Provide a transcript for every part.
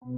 These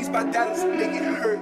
badalas make it hurt.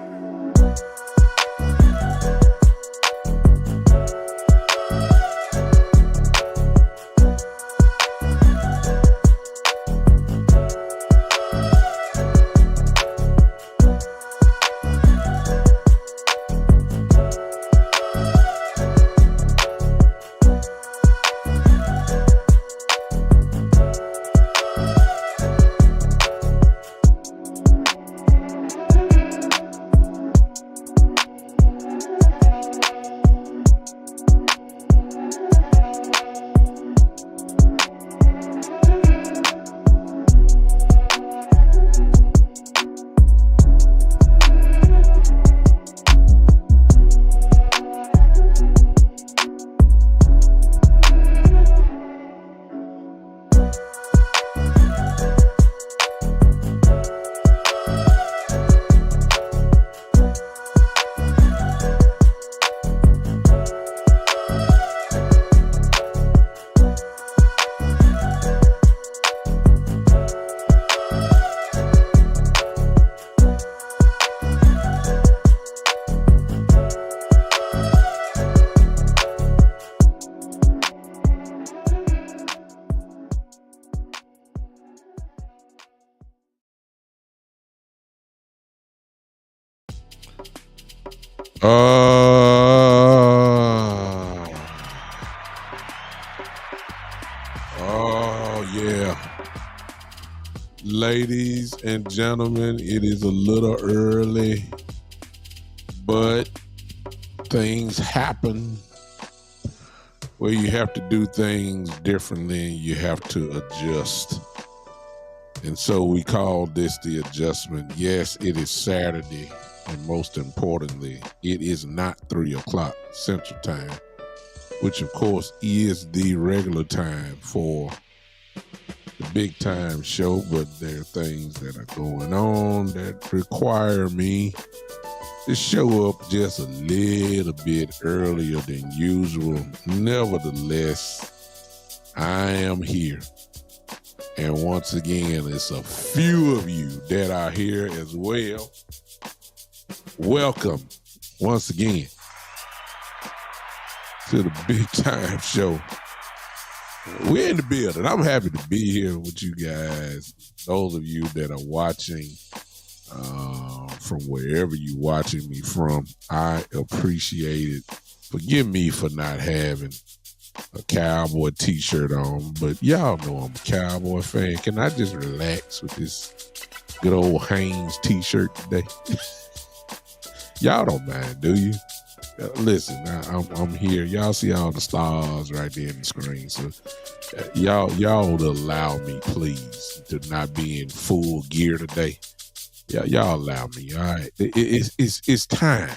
Oh, yeah. Ladies and gentlemen, it is a little early, but things happen where you have to do things differently and you have to adjust. And so we call this the adjustment. Yes, it is Saturday, and most importantly, it is not 3 o'clock Central Time, which of course is the regular time for the big time show, but there are things that are going on that require me to show up just a little bit earlier than usual. Nevertheless, I am here. And once again, it's a few of you that are here as well. Welcome once again to the big time show. We're in the building. I'm happy to be here with you guys. Those of you that are watching from wherever you're watching me from, I appreciate it. Forgive me for not having a Cowboy t-shirt on, but y'all know I'm a Cowboy fan. Can I just relax with this good old Hanes t-shirt today? Y'all don't mind, do you? Listen, I'm here. Y'all see all the stars right there in the screen. So y'all allow me, please, to not be in full gear today. Y'all allow me. All right, it's time,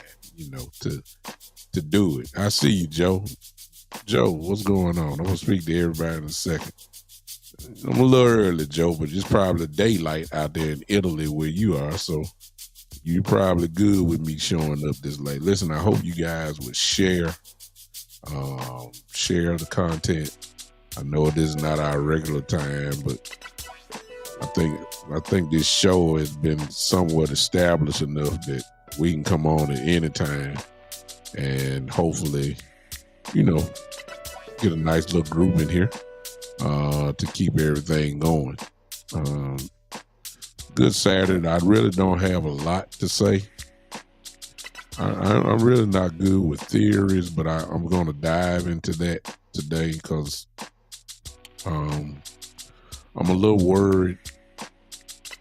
to do it. I see you, Joe. Joe, what's going on? I'm gonna speak to everybody in a second. I'm a little early, Joe, but it's probably daylight out there in Italy where you are, so you probably good with me showing up this late. Listen, I hope you guys would share the content. I know it is not our regular time, but I think this show has been somewhat established enough that we can come on at any time and hopefully, you know, get a nice little group in here to keep everything going. Good Saturday. I really don't have a lot to say. I'm really not good with theories, but I'm going to dive into that today because I'm a little worried.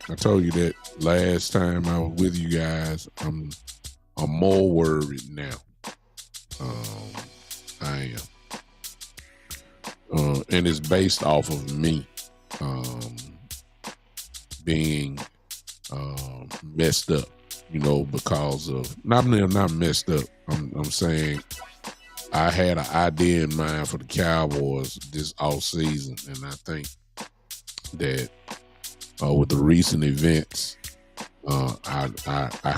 I told you that last time I was with you guys. I'm more worried now. I am, and it's based off of me being messed up. Because of not messed up. I'm saying I had an idea in mind for the Cowboys this off season, and I think that with the recent events, I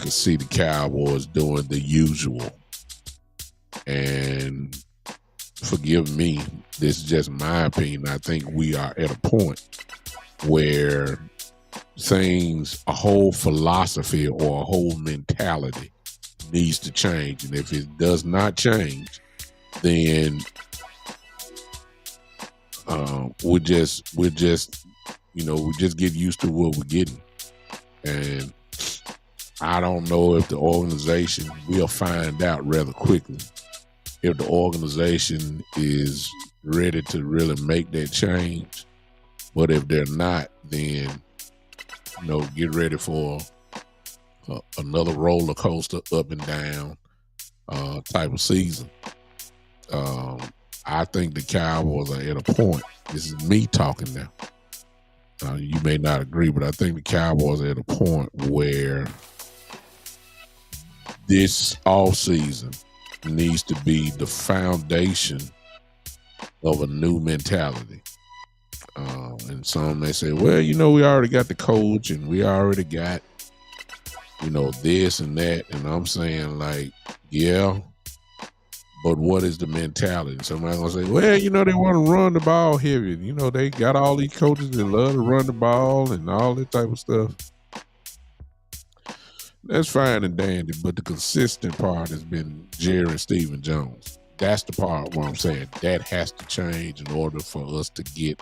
could see the Cowboys doing the usual. And forgive me, this is just my opinion. I think we are at a point where a whole philosophy or a whole mentality needs to change. And if it does not change, then we just get used to what we're getting. And I don't know if the organization, we'll find out rather quickly, if the organization is ready to really make that change. But if they're not, then get ready for another roller coaster up and down type of season. I think the Cowboys are at a point. This is me talking now. You may not agree, but I think the Cowboys are at a point where this offseason needs to be the foundation of a new mentality. And some may say, well, we already got the coach and we already got, this and that. And I'm saying, like, yeah, but what is the mentality? Somebody gonna say, well, they want to run the ball heavy. They got all these coaches that love to run the ball and all that type of stuff. That's fine and dandy, but the consistent part has been Jerry and Stephen Jones. That's the part where I'm saying that has to change in order for us to get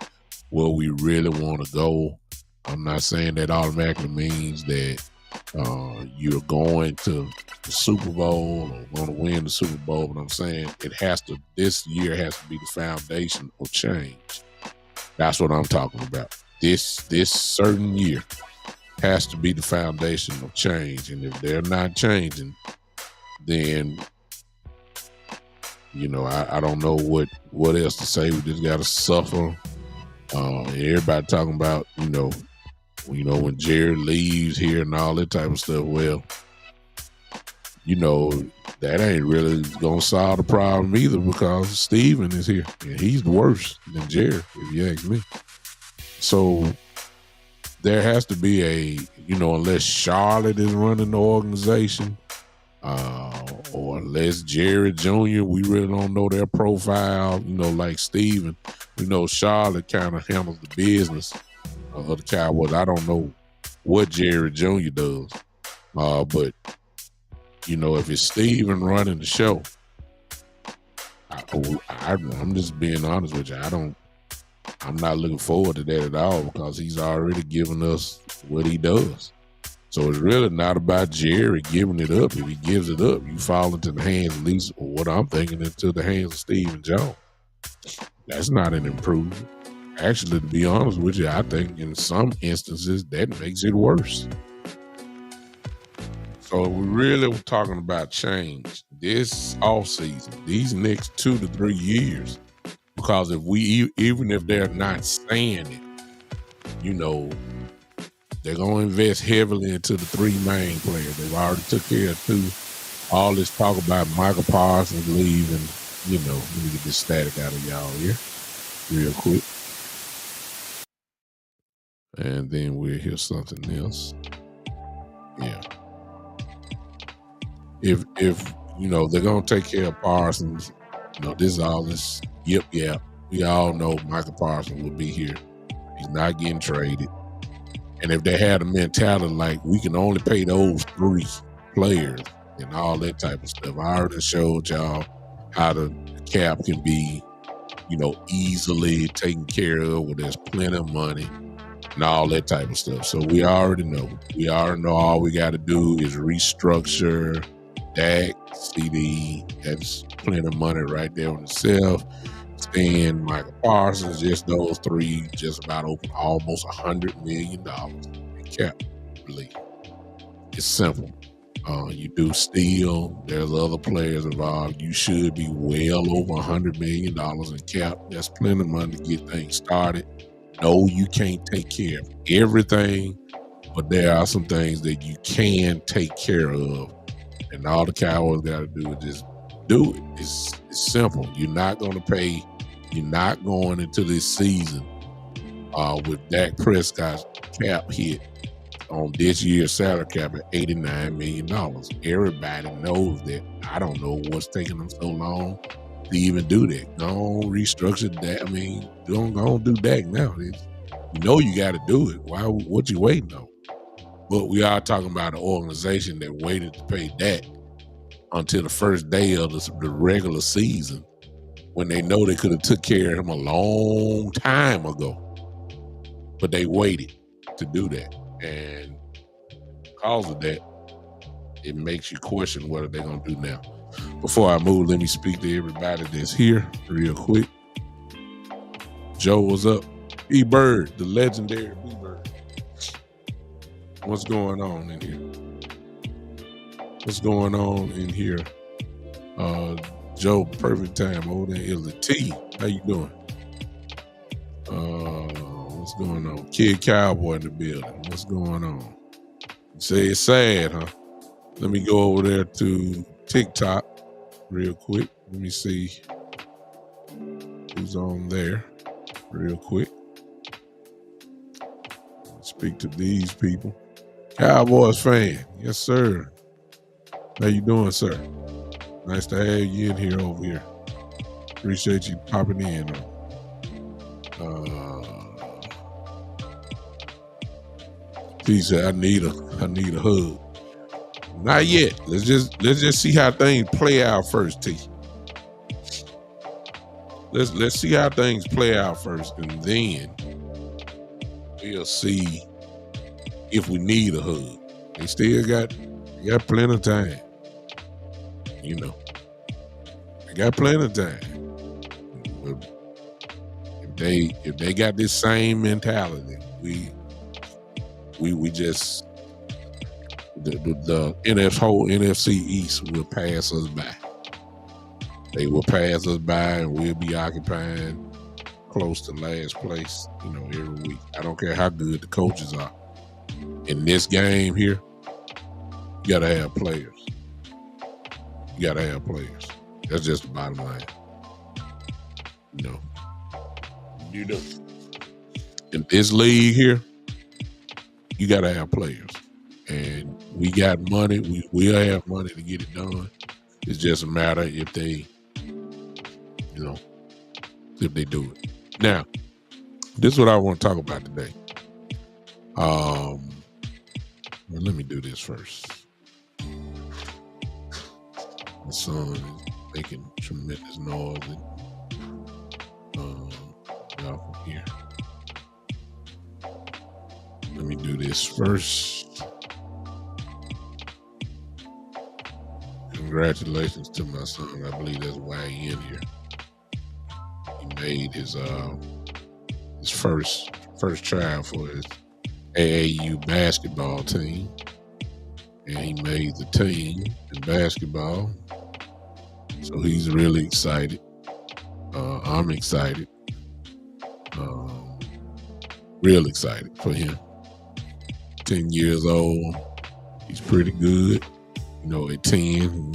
where we really want to go. I'm not saying that automatically means that you're going to the Super Bowl or going to win the Super Bowl, but I'm saying this year has to be the foundation of change. That's what I'm talking about. This certain year has to be the foundation of change. And if they're not changing, then I don't know what else to say. We just gotta suffer. Everybody talking about, when Jerry leaves here and all that type of stuff. Well, that ain't really gonna solve the problem either, because Steven is here and he's worse than Jerry, if you ask me. So there has to be unless Charlotte is running the organization, or unless Jerry Jr., we really don't know their profile, like Steven. We know Charlotte kind of handles the business of the Cowboys. I don't know what Jerry Jr. does. But, if it's Steven running the show, I'm just being honest with you. I'm not looking forward to that at all, because he's already given us what he does. So it's really not about Jerry giving it up. If he gives it up, you fall into the hands, at least what I'm thinking, into the hands of Stephen Jones. That's not an improvement. Actually, to be honest with you, I think in some instances that makes it worse. So we really were talking about change this offseason, these next 2 to 3 years, because even if they're not saying it, they're going to invest heavily into the 3 main players. They've already took care of 2. All this talk about Michael Parsons leaving, let me get this static out of y'all here real quick. And then we'll hear something else. Yeah. If they're going to take care of Parsons, this is all this yep. We all know Michael Parsons will be here. He's not getting traded. And if they had a mentality like we can only pay those 3 players and all that type of stuff, I already showed y'all how the cap can be, easily taken care of where there's plenty of money and all that type of stuff. So we already know. We already know all we got to do is restructure Dak, CD. That's plenty of money right there on itself. Stan, Michael Parsons, just those 3, just about open almost $100 million in cap relief. It's simple. You do steal. There's other players involved. You should be well over $100 million in cap. That's plenty of money to get things started. No, you can't take care of everything, but there are some things that you can take care of. And all the Cowboys got to do is just do it. It's simple. You're not going into this season with Dak Prescott's cap hit on this year's salary cap at $89 million. Everybody knows that. I don't know what's taking them so long to even do that. Don't restructure that. I mean, don't do that now. You got to do it. What you waiting on? But we are talking about an organization that waited to pay Dak until the first day of the regular season when they know they could have took care of him a long time ago. But they waited to do that. And because of that, it makes you question what are they going to do now. Before I move, let me speak to everybody that's here real quick. Joe, what's up? B-Bird, the legendary B-Bird. What's going on in here? Joe, perfect time over there in the T. How you doing? What's going on? Kid Cowboy in the building. What's going on? You say it's sad, huh? Let me go over there to TikTok real quick. Let me see who's on there real quick. Speak to these people. Cowboys fan. Yes, sir. How you doing, sir? Nice to have you in here over here. Appreciate you popping in. He said, I need a hug. Not yet. Let's just see how things play out first, T. Let's see how things play out first, and then we'll see if we need a hug. They still got plenty of time. They got plenty of time. But if they got this same mentality, we just the whole NFC East will pass us by. They will pass us by, and we'll be occupying close to last place, every week. I don't care how good the coaches are. In this game here, you gotta have players. That's just the bottom line. In this league here, you gotta have players. And we got money. We'll have money to get it done. It's just a matter if they do it. Now, this is what I want to talk about today. Well, let me do this first. My son is making tremendous noise. Y'all can hear. Let me do this first. Congratulations to my son. I believe that's why he's in here. He made his first trial for his AAU basketball team, and he made the team in basketball. So he's really excited. I'm excited. Real excited for him. 10 years old. He's pretty good. At 10,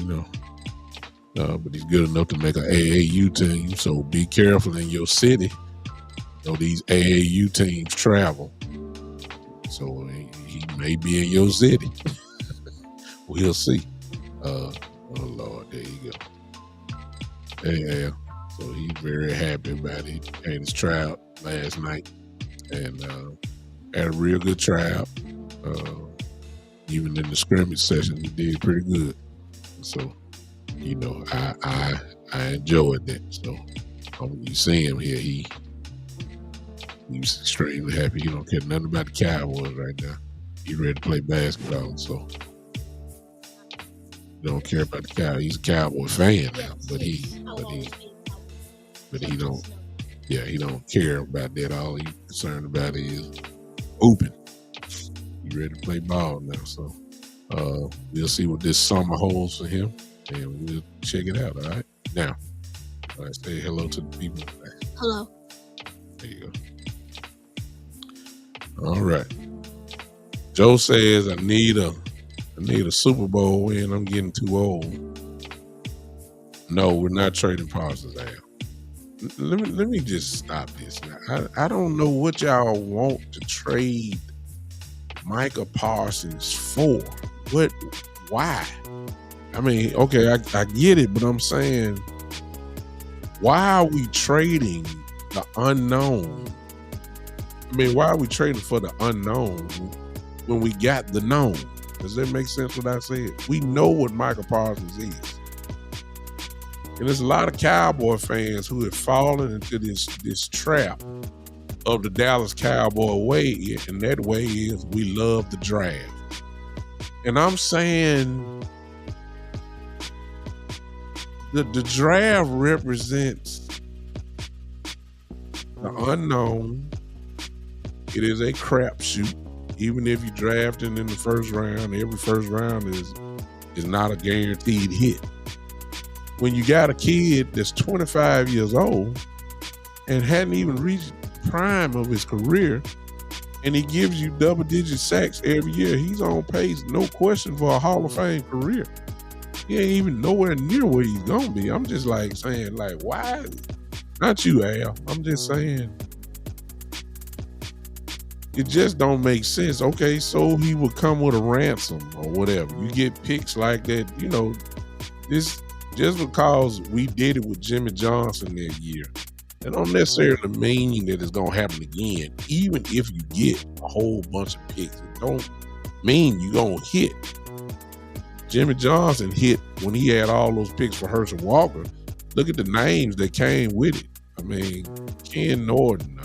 but he's good enough to make an AAU team. So be careful in your city. These AAU teams travel. So he may be in your city. We'll see. Oh, Lord, there you go. Yeah. So he's very happy about it. He had his trial last night. And Had a real good tryout. Even in the scrimmage session, he did pretty good. So, I enjoyed that. So, you see him here, he's extremely happy. He don't care nothing about the Cowboys right now. He ready to play basketball. So, he don't care about the Cowboys. He's a Cowboy fan now, but he don't. Yeah, he don't care about that. All he's concerned about is hooping. He ready to play ball now. So we'll see what this summer holds for him, and we'll check it out. All right. Now, say hello to the people. Hello. There you go. All right. Joe says I need a Super Bowl win. I'm getting too old. No, we're not trading Parsons out. Let me just stop this now. I don't know what y'all want to trade Micah Parsons for. Why? I mean, okay, I get it, but I'm saying, why are we trading the unknown? I mean, why are we trading for the unknown when we got the known? Does that make sense what I said? We know what Micah Parsons is. And there's a lot of Cowboy fans who have fallen into this trap of the Dallas Cowboy way, and that way is we love the draft. And I'm saying the draft represents the unknown. It is a crapshoot. Even if you draft it in the first round, every first round is not a guaranteed hit. When you got a kid that's 25 years old and hadn't even reached the prime of his career, and he gives you double-digit sacks every year, he's on pace, no question, for a Hall of Fame career. He ain't even nowhere near where he's gonna be. I'm just saying, why? Not you, Al. I'm just saying, it just don't make sense. Okay, so he would come with a ransom or whatever. You get picks like that, this. Just because we did it with Jimmy Johnson that year, that don't necessarily mean that it's going to happen again. Even if you get a whole bunch of picks, it don't mean you're going to hit. Jimmy Johnson hit when he had all those picks for Herschel Walker. Look at the names that came with it. I mean, Ken Norton,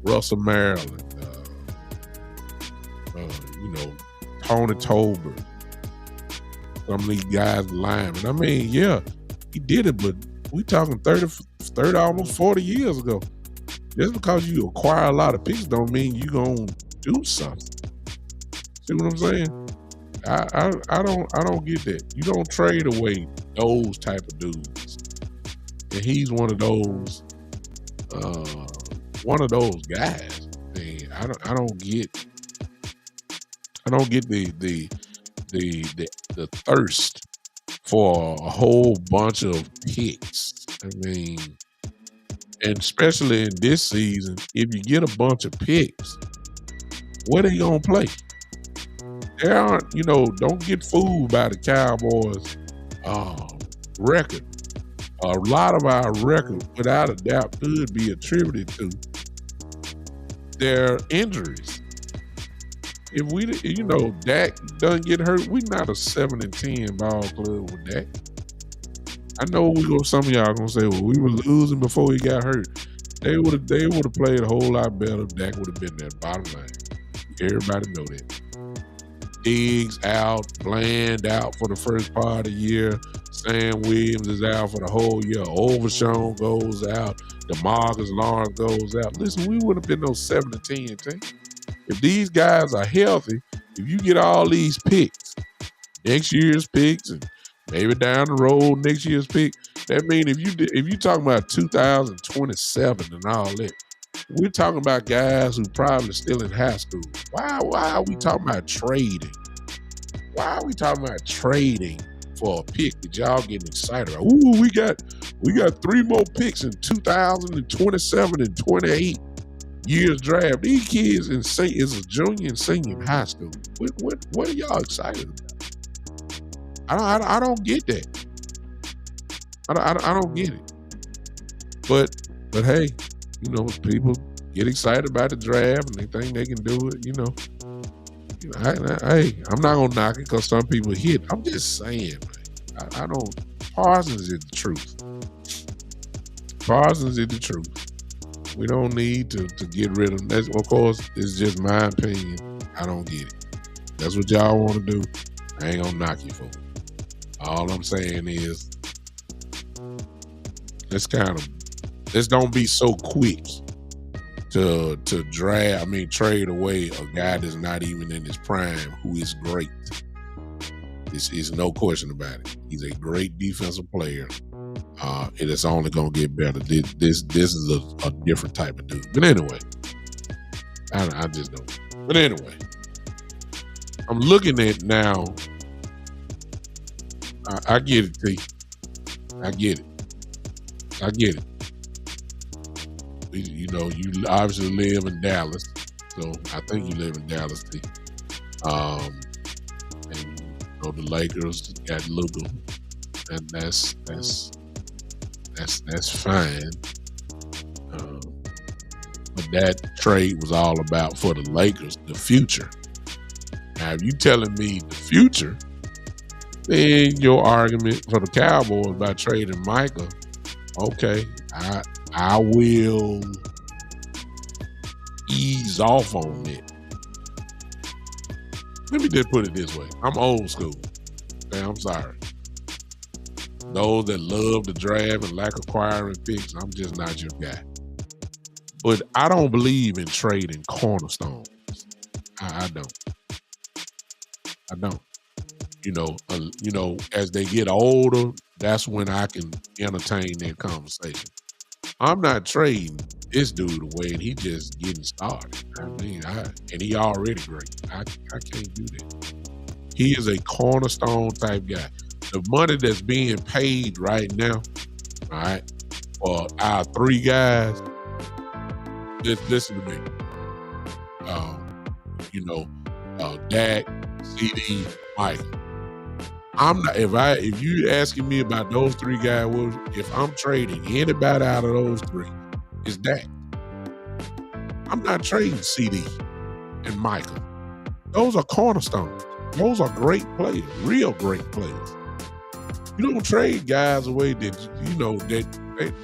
Russell Maryland, Tony Tolbert. Some of these guys linemen. I mean, yeah, he did it, but we talking 30, almost 40 years ago. Just because you acquire a lot of picks don't mean you gonna do something. See what I'm saying? I don't get that. You don't trade away those type of dudes, and he's one of those guys. I mean, I don't get the thirst for a whole bunch of picks. I mean, and especially in this season, if you get a bunch of picks, where they gonna play? They aren't, don't get fooled by the Cowboys' record. A lot of our record, without a doubt, could be attributed to their injuries. If we, Dak doesn't get hurt, we're not a 7-10 ball club with Dak. I know some of y'all gonna say, well, we were losing before he got hurt. They would have played a whole lot better if Dak would have been there. Bottom line, everybody know that. Diggs out, Bland out for the first part of the year. Sam Williams is out for the whole year. Overshown goes out. DeMarcus Lawrence goes out. Listen, we wouldn't have been no 7-10 team. If these guys are healthy, if you get all these picks, next year's picks, and maybe down the road next year's pick, that means if you talking about 2027 and all that, we're talking about guys who probably still in high school. Why are we talking about trading? Why are we talking about trading for a pick that y'all getting excited about? Ooh, we got 3 more picks in 2027 and 28 years draft. These kids is a junior and senior in high school. What are y'all excited about? I don't get that. I don't get it. But hey, people get excited about the draft and they think they can do it. I'm not gonna knock it because some people hit. I'm just saying, man. I don't. Parsons is the truth. Parsons is the truth. We don't need to get rid of him. That's, of course, it's just my opinion. I don't get it. That's what y'all want to do. I ain't gonna knock you for it. All I'm saying is, let's don't be so quick to trade away a guy that's not even in his prime, who is great. It's no question about it. He's a great defensive player. It is only gonna get better. This is a different type of dude. But anyway, I just don't. But anyway, I'm looking at now. I get it, T. I get it. You obviously live in Dallas, so I think you live in Dallas, T. And the Lakers got Luka, and that's fine. But that trade was all about, for the Lakers, the future. Now, if you telling me the future, then your argument for the Cowboys about trading Micah, okay, I will ease off on it. Let me just put it this way. I'm old school. Okay, I'm sorry. Those that love the draft and like acquiring picks, I'm just not your guy. But I don't believe in trading cornerstones. I don't. As they get older, that's when I can entertain that conversation. I'm not trading this dude away, and he just getting started. And he already great. I can't do that. He is a cornerstone type guy. The money that's being paid right now, all right, for our three guys, just listen to me. Dak, CD, Mike. I'm not. If you asking me about those three guys, if I'm trading anybody out of those three, it's Dak. I'm not trading CD and Michael. Those are cornerstones. Those are great players, real great players. You don't trade guys away that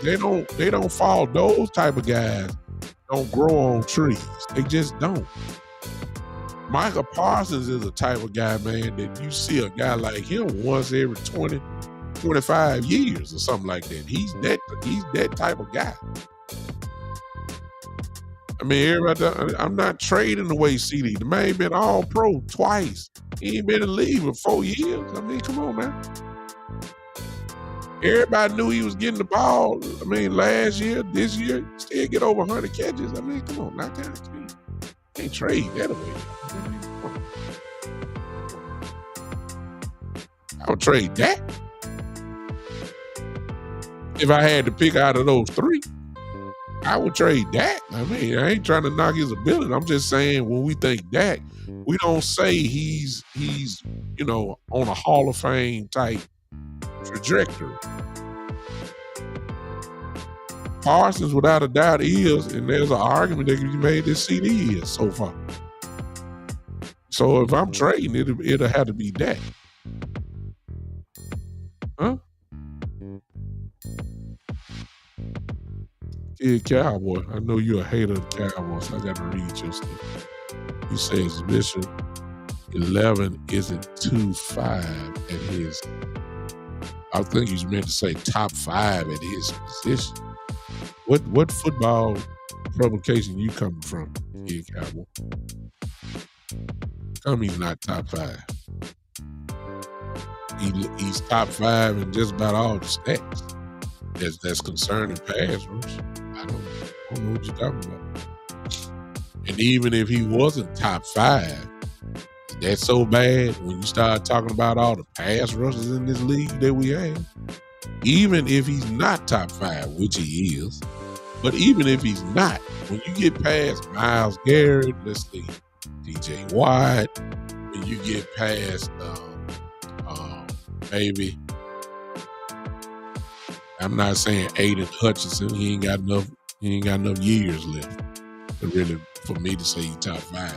they don't fall. Those type of guys don't grow on trees. They just don't. Micah Parsons is a type of guy, man, that you see a guy like him once every 20, 25 years or something like that. He's that type of guy. I'm not trading away CD. The man been all pro twice. He ain't been in the league for 4 years. Come on, man. Everybody knew he was getting the ball. Last year, this year, still get over 100 catches. Come on, knock down the team. Can't trade that away. I would trade that. If I had to pick out of those three, I would trade Dak. I ain't trying to knock his ability. I'm just saying, when we think Dak, we don't say he's on a Hall of Fame type trajectory. Parsons, without a doubt, is, and there's an argument that can be made that CD is so far. So if I'm trading, it'll have to be Dak. Huh? Kid Cowboy, I know you're a hater of the Cowboys, so I got to read your stuff. You say Bishop 11 isn't 2-5 at his. I think he's meant to say top 5 at his position. What football publication you coming from, Kid Cowboy? Tell me he's not top 5. He's top 5 in just about all the stats that's concerning pass rush. I don't know what you're talking about. And even if he wasn't top 5, that's so bad when you start talking about all the pass rushes in this league that we have. Even if he's not top 5, which he is, but even if he's not, when you get past Myles Garrett, let's see, DJ Watt, when you get past maybe, I'm not saying Aiden Hutchinson, he ain't got enough years left. to really for me to say he's top 5.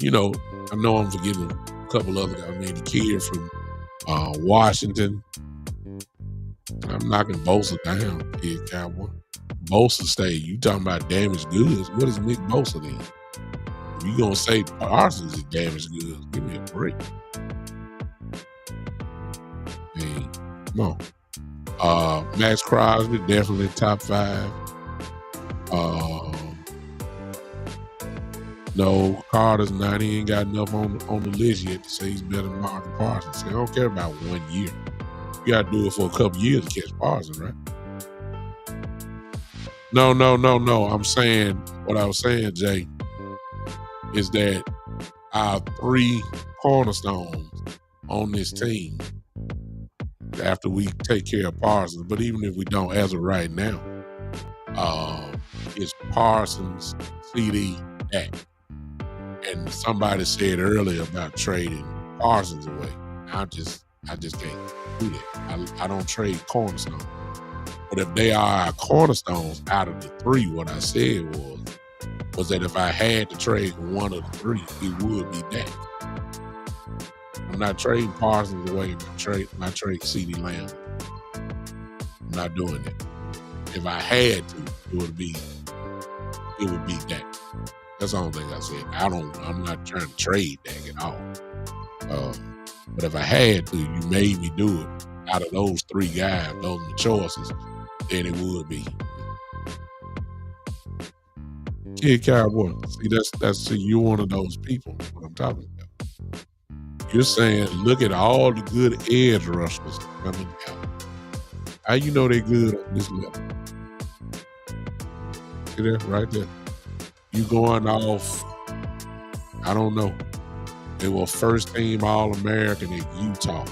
You know, I know I'm forgetting a couple other guys. I mean, the kid from Washington. I'm knocking Bosa down, kid Cowboy. Bosa stayed. You talking about damaged goods? What is Nick Bosa then? If you gonna say Parsons is damaged goods, give me a break. Hey, come on. Max Crosby, definitely top 5. No, Carter's not. He ain't got enough on the list yet to say he's better than Marvin Parsons. I don't care about 1 year. You got to do it for a couple years to catch Parsons, right? No. I'm saying, what I was saying, Jay, is that our 3 cornerstones on this team, after we take care of Parsons, but even if we don't, as of right now, it's Parsons, CD, Dak. And somebody said earlier about trading Parsons away. I just can't do that. I don't trade cornerstones. But if they are our cornerstones out of the 3, what I said was that if I had to trade one of the 3, it would be Dak. I'm not trading Parsons away. I trade CD Lamb. I'm not doing it. If I had to, it would be Dak. That's the only thing I said. I'm not trying to trade Dak at all. But if I had to, you made me do it. Out of those 3 guys, those are the choices, then it would be. Kid Cowboy. See, you're one of those people. What I'm talking about. You're saying, look at all the good edge rushers coming out. How you know they're good on this level? See that right there? You going off, I don't know. They were first team All-American at Utah,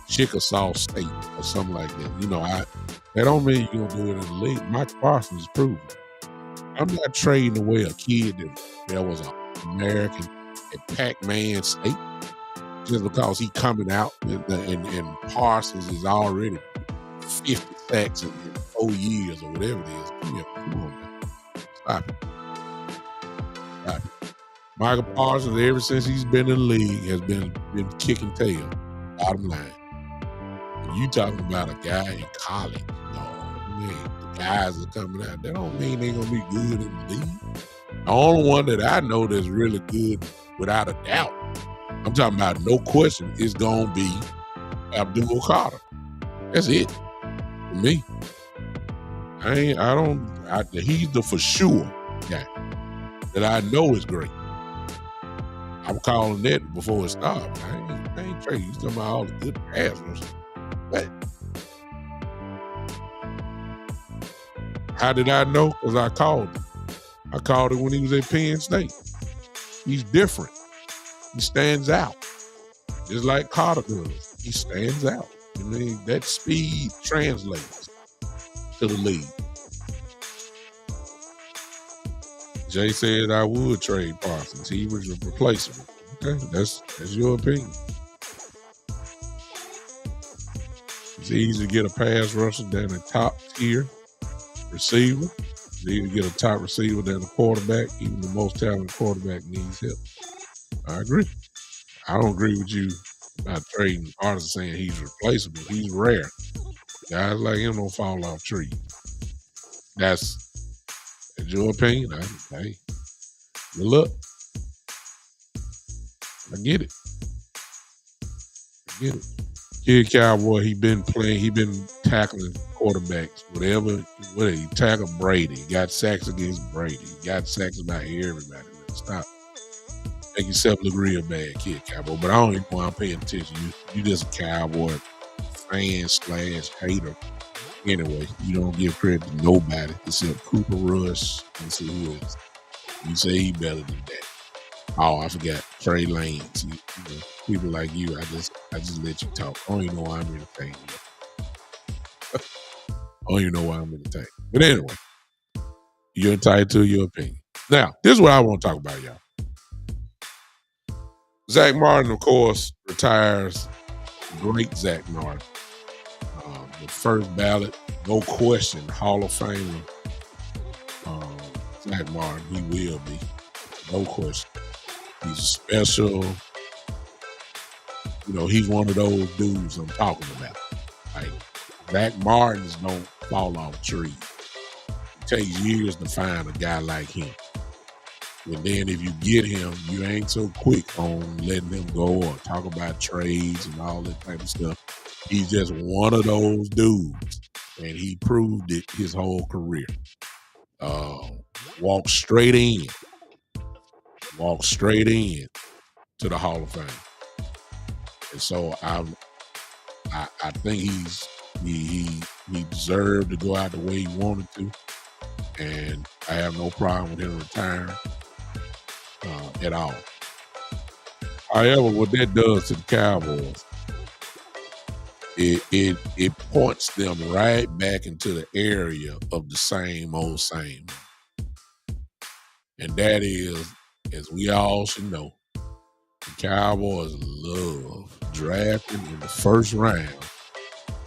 Chickasaw State, or something like that. You know, that don't mean you're going to do it in the league. Mike Parsons is proven. I'm not trading away a kid that was an American at Pac-Man State just because he coming out and Parsons is already 50 sacks in 4 years or whatever it is. Come on, man. Stop it. Michael Parsons, ever since he's been in the league, has been kicking tail. Bottom line. When you talking about a guy in college, man, the guys are coming out. That don't mean they're gonna be good in the league. The only one that I know that's really good, without a doubt, I'm talking about no question, is gonna be Abdul Carter. That's it for me. He's the for sure guy that I know is great. I'm calling that before it starts. I ain't trading. You talking about all the good pass rushers. What? How did I know? Because I called him. I called him when he was at Penn State. He's different. He stands out. Just like Carter does. He stands out. I mean, that speed translates to the league. Jay said I would trade Parsons. He was a replacement. Okay, that's your opinion. It's easy to get a pass rusher than a top tier receiver. It's easy to get a top receiver than a quarterback. Even the most talented quarterback needs help. I agree. I don't agree with you about trading Parsons, saying he's replaceable. He's rare. Guys like him don't fall off trees. That's your opinion. Hey, good luck. I get it. Kid Cowboy, he been tackling quarterbacks. Whatever he tackled Brady. He got sacks against Brady. He got sacks about everybody. Stop. Make yourself look real bad, Kid Cowboy. But I don't even know why I'm paying attention. You just a Cowboy fan/hater. Anyway, you don't give credit to nobody except Cooper Rush and see who else. You say he better than that. Oh, I forgot Trey Lane. See, people like you, I just let you talk. I don't even know why I'm entertaining you. I don't even know why I'm entertaining. But anyway, you're entitled to your opinion. Now, this is what I want to talk about, y'all. Zach Martin, of course, retires. Great Zach Martin. The first ballot, no question, Hall of Famer. Zach Martin. He will be. No question. He's special. He's one of those dudes I'm talking about. Like, Zach Martins don't fall off trees. It takes years to find a guy like him. And then if you get him, you ain't so quick on letting him go or talk about trades and all that type of stuff. He's just one of those dudes, and he proved it his whole career. Walked straight in to the Hall of Fame. And so I think he deserved to go out the way he wanted to, and I have no problem with him retiring at all. However, what that does to the Cowboys, it points them right back into the area of the same old same. And that is, as we all should know, the Cowboys love drafting in the first round.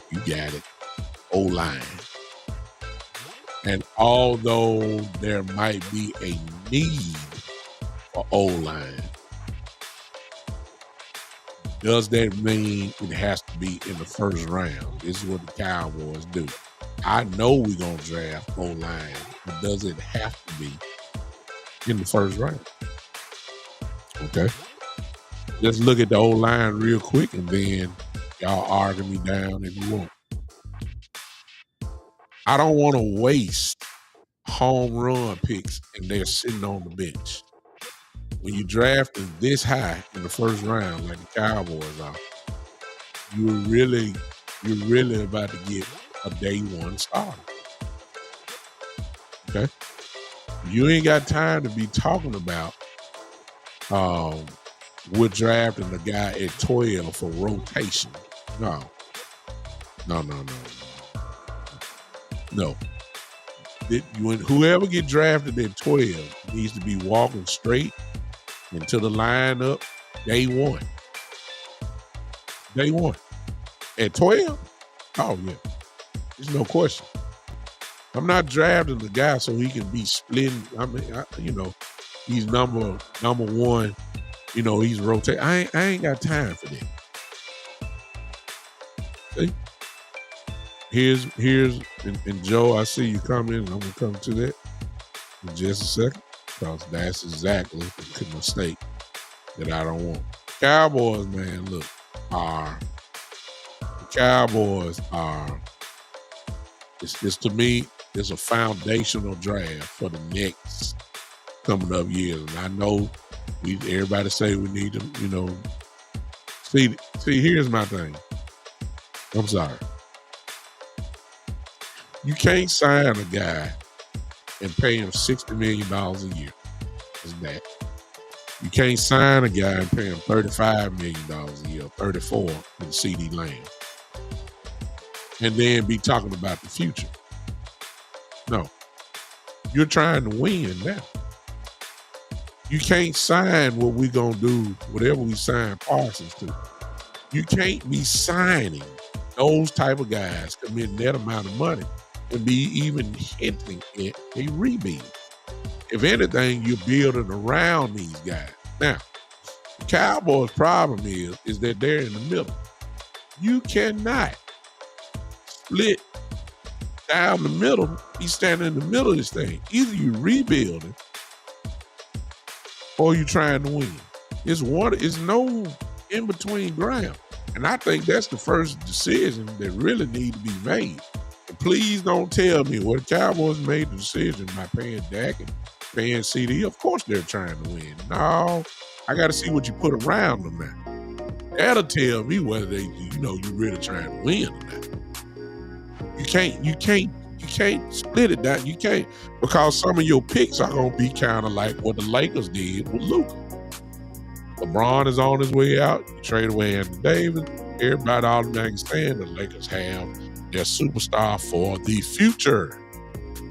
You got it, O-line. And although there might be a need for O-line, does that mean it has to be in the first round? This is what the Cowboys do. I know we're going to draft O-line, but does it have to be in the first round? Okay. Let's look at the O-line real quick, and then y'all argue me down if you want. I don't want to waste home run picks and they're sitting on the bench. When you draft this high in the first round, like the Cowboys are, you're really about to get a day one starter. Okay? You ain't got time to be talking about we're drafting the guy at 12 for rotation. No. Whoever get drafted at 12 needs to be walking straight into the lineup day one. Day one. At 12? Oh, yeah. There's no question. I'm not drafting the guy so he can be splitting. I mean, he's number one. He's rotating. I ain't got time for that. See? Here's and Joe, I see you coming in, and I'm gonna come to that in just a second, because that's exactly the mistake that I don't want. Cowboys, man, look, it's to me, it's a foundational draft for the next coming up years. And I know everybody say we need to, see, here's my thing. I'm sorry. You can't sign a guy and pay him $60 million a year. It's that. You can't sign a guy and pay him $35 million a year, 34 in CD Lamb, and then be talking about the future. No. You're trying to win now. You can't sign what we're going to do, whatever we sign Parsons to. You can't be signing those type of guys committing that amount of money and be even hinting at a rebuild. If anything, you're building around these guys. Now, the Cowboys' problem is that they're in the middle. You cannot split down the middle, be standing in the middle of this thing. Either you're rebuilding or you're trying to win. It's no in-between ground. And I think that's the first decision that really needs to be made. And please don't tell me, well, the Cowboys made the decision by paying Dak and paying CD. Of course they're trying to win. No, I got to see what you put around them now. That'll tell me whether you're really trying to win or not. You can't split it down. You can't, because some of your picks are going to be kind of like what the Lakers did with Luka. LeBron is on his way out. You trade away Anthony Davis. Everybody automatically understand the Lakers have their superstar for the future.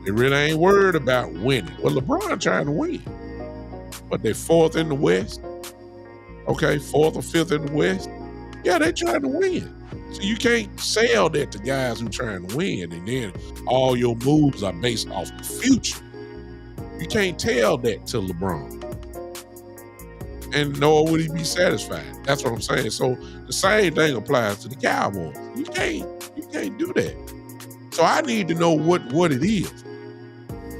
They really ain't worried about winning. Well, LeBron trying to win. But they're fourth in the West. Okay, fourth or fifth in the West. Yeah, they trying to win. So you can't sell that to guys who trying to win, and then all your moves are based off the future. You can't tell that to LeBron. And nor would he be satisfied. That's what I'm saying. So the same thing applies to the Cowboys. You can't do that. So I need to know what it is.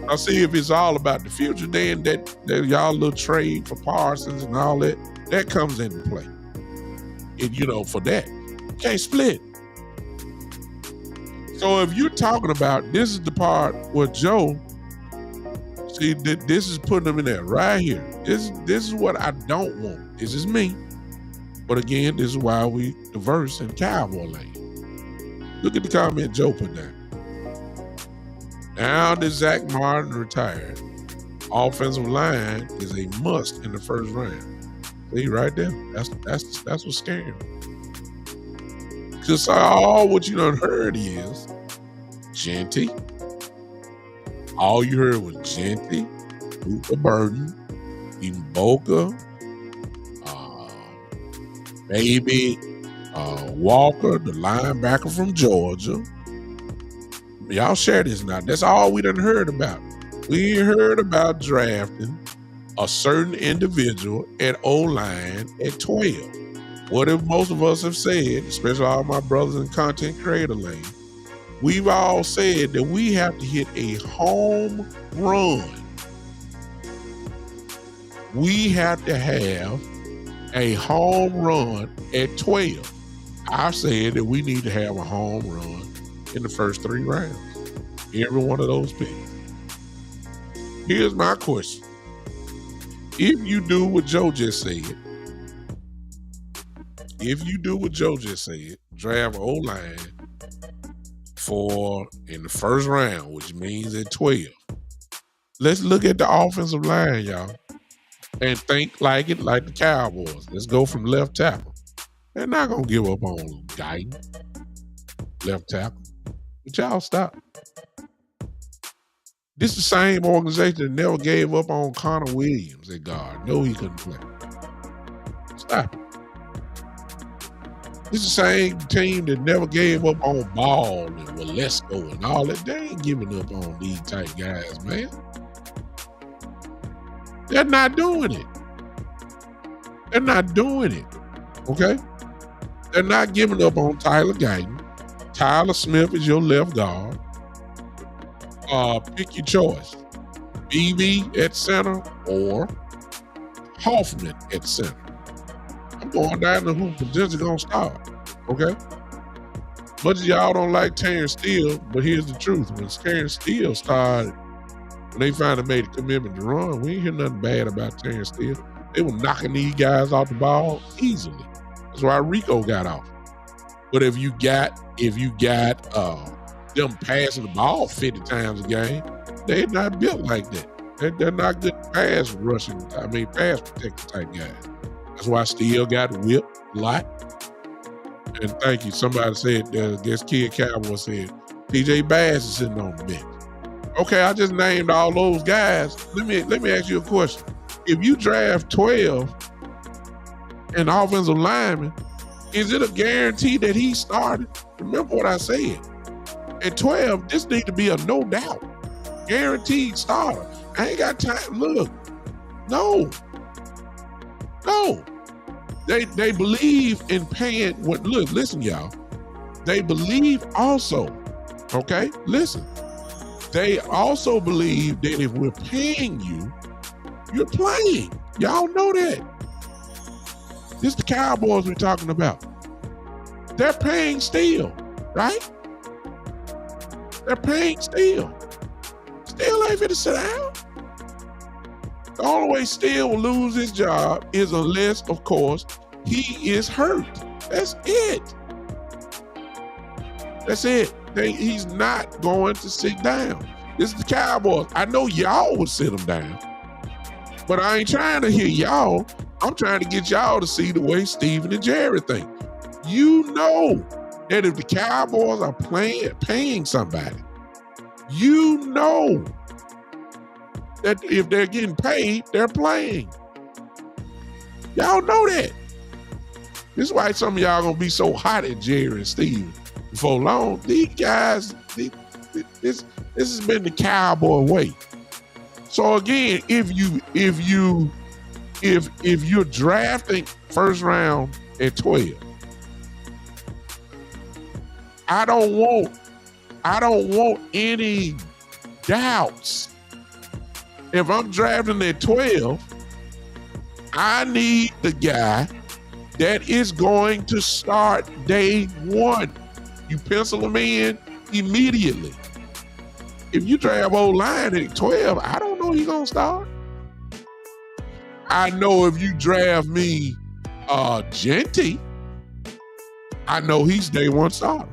I'll see if it's all about the future. Then that y'all little trade for Parsons and all that comes into play. And for that, you can't split. So if you're talking about, this is the part where Joe, see, this is putting them in there right here. This is what I don't want. This is me. But again, this is why we diverse in Cowboy lane. Look at the comment Joe put down. Now that Zach Martin retired, offensive line is a must in the first round. See right there? That's what's scaring me. Because all what you done heard is Genty. All you heard was Genty, Luther Burden, Mboka, maybe Walker, the linebacker from Georgia. Y'all share this now. That's all we done heard about. We heard about drafting a certain individual at O-line at 12. What if most of us have said, especially all my brothers in content creator lane, we've all said that we have to hit a home run. We have to have a home run at 12. I said that we need to have a home run in the first 3 rounds. Every one of those picks. Here's my question. If you do what Joe just said, draft O-line in the first round, which means at 12. Let's look at the offensive line, y'all, and think like the Cowboys. Let's go from left tackle. They're not going to give up on Guyton, left tackle. But y'all stop. This is the same organization that never gave up on Connor Williams at guard. No, he couldn't play. Stop it. This is the same team that never gave up on Ball and Walesko and all that. They ain't giving up on these type guys, man. They're not doing it. They're not doing it. Okay? They're not giving up on Tyler Guyton. Tyler Smith is your left guard. Pick your choice. BB at center or Hoffman at center. I'm going down to who potentially gonna start. Okay? Much as y'all don't like Terrence Steele, but here's the truth. When Terrence Steele started, when they finally made a commitment to run, we ain't hear nothing bad about Terrence Steele. They were knocking these guys off the ball easily. That's why Rico got off. But if you got them passing the ball 50 times a game, they're not built like that. They're not good pass protecting type guys. That's why Steele got whipped a lot. And thank you. Somebody said, this kid Cowboy said, TJ Bass is sitting on the bench. Okay, I just named all those guys. Let me ask you a question. If you draft 12 an offensive lineman, is it a guarantee that he started? Remember what I said. At 12, this needs to be a no doubt, guaranteed starter. I ain't got time. Look, no. They believe in paying. Listen, y'all. They believe also. Okay, listen. They also believe that if we're paying you, you're playing. Y'all know that. This is the Cowboys we're talking about. They're paying Steele, right? They're paying Steele. Steele ain't finna sit down. The only way Steele will lose his job is unless, of course, he is hurt. That's it. That's it. He's not going to sit down. This is the Cowboys. I know y'all would sit him down, but I ain't trying to hear y'all. I'm trying to get y'all to see the way Steven and Jerry think. You know that if the Cowboys are paying somebody, you know that if they're getting paid, they're playing. Y'all know that. This is why some of y'all gonna be so hot at Jerry and Steven. Before long, these guys, this has been the Cowboy way. So again, if you're drafting first round at 12, I don't want any doubts. If I'm drafting at 12, I need the guy that is going to start day one. You pencil him in immediately. If you draft O-line at 12, I don't know he's gonna start. I know if you draft me Genty, I know he's day one starter.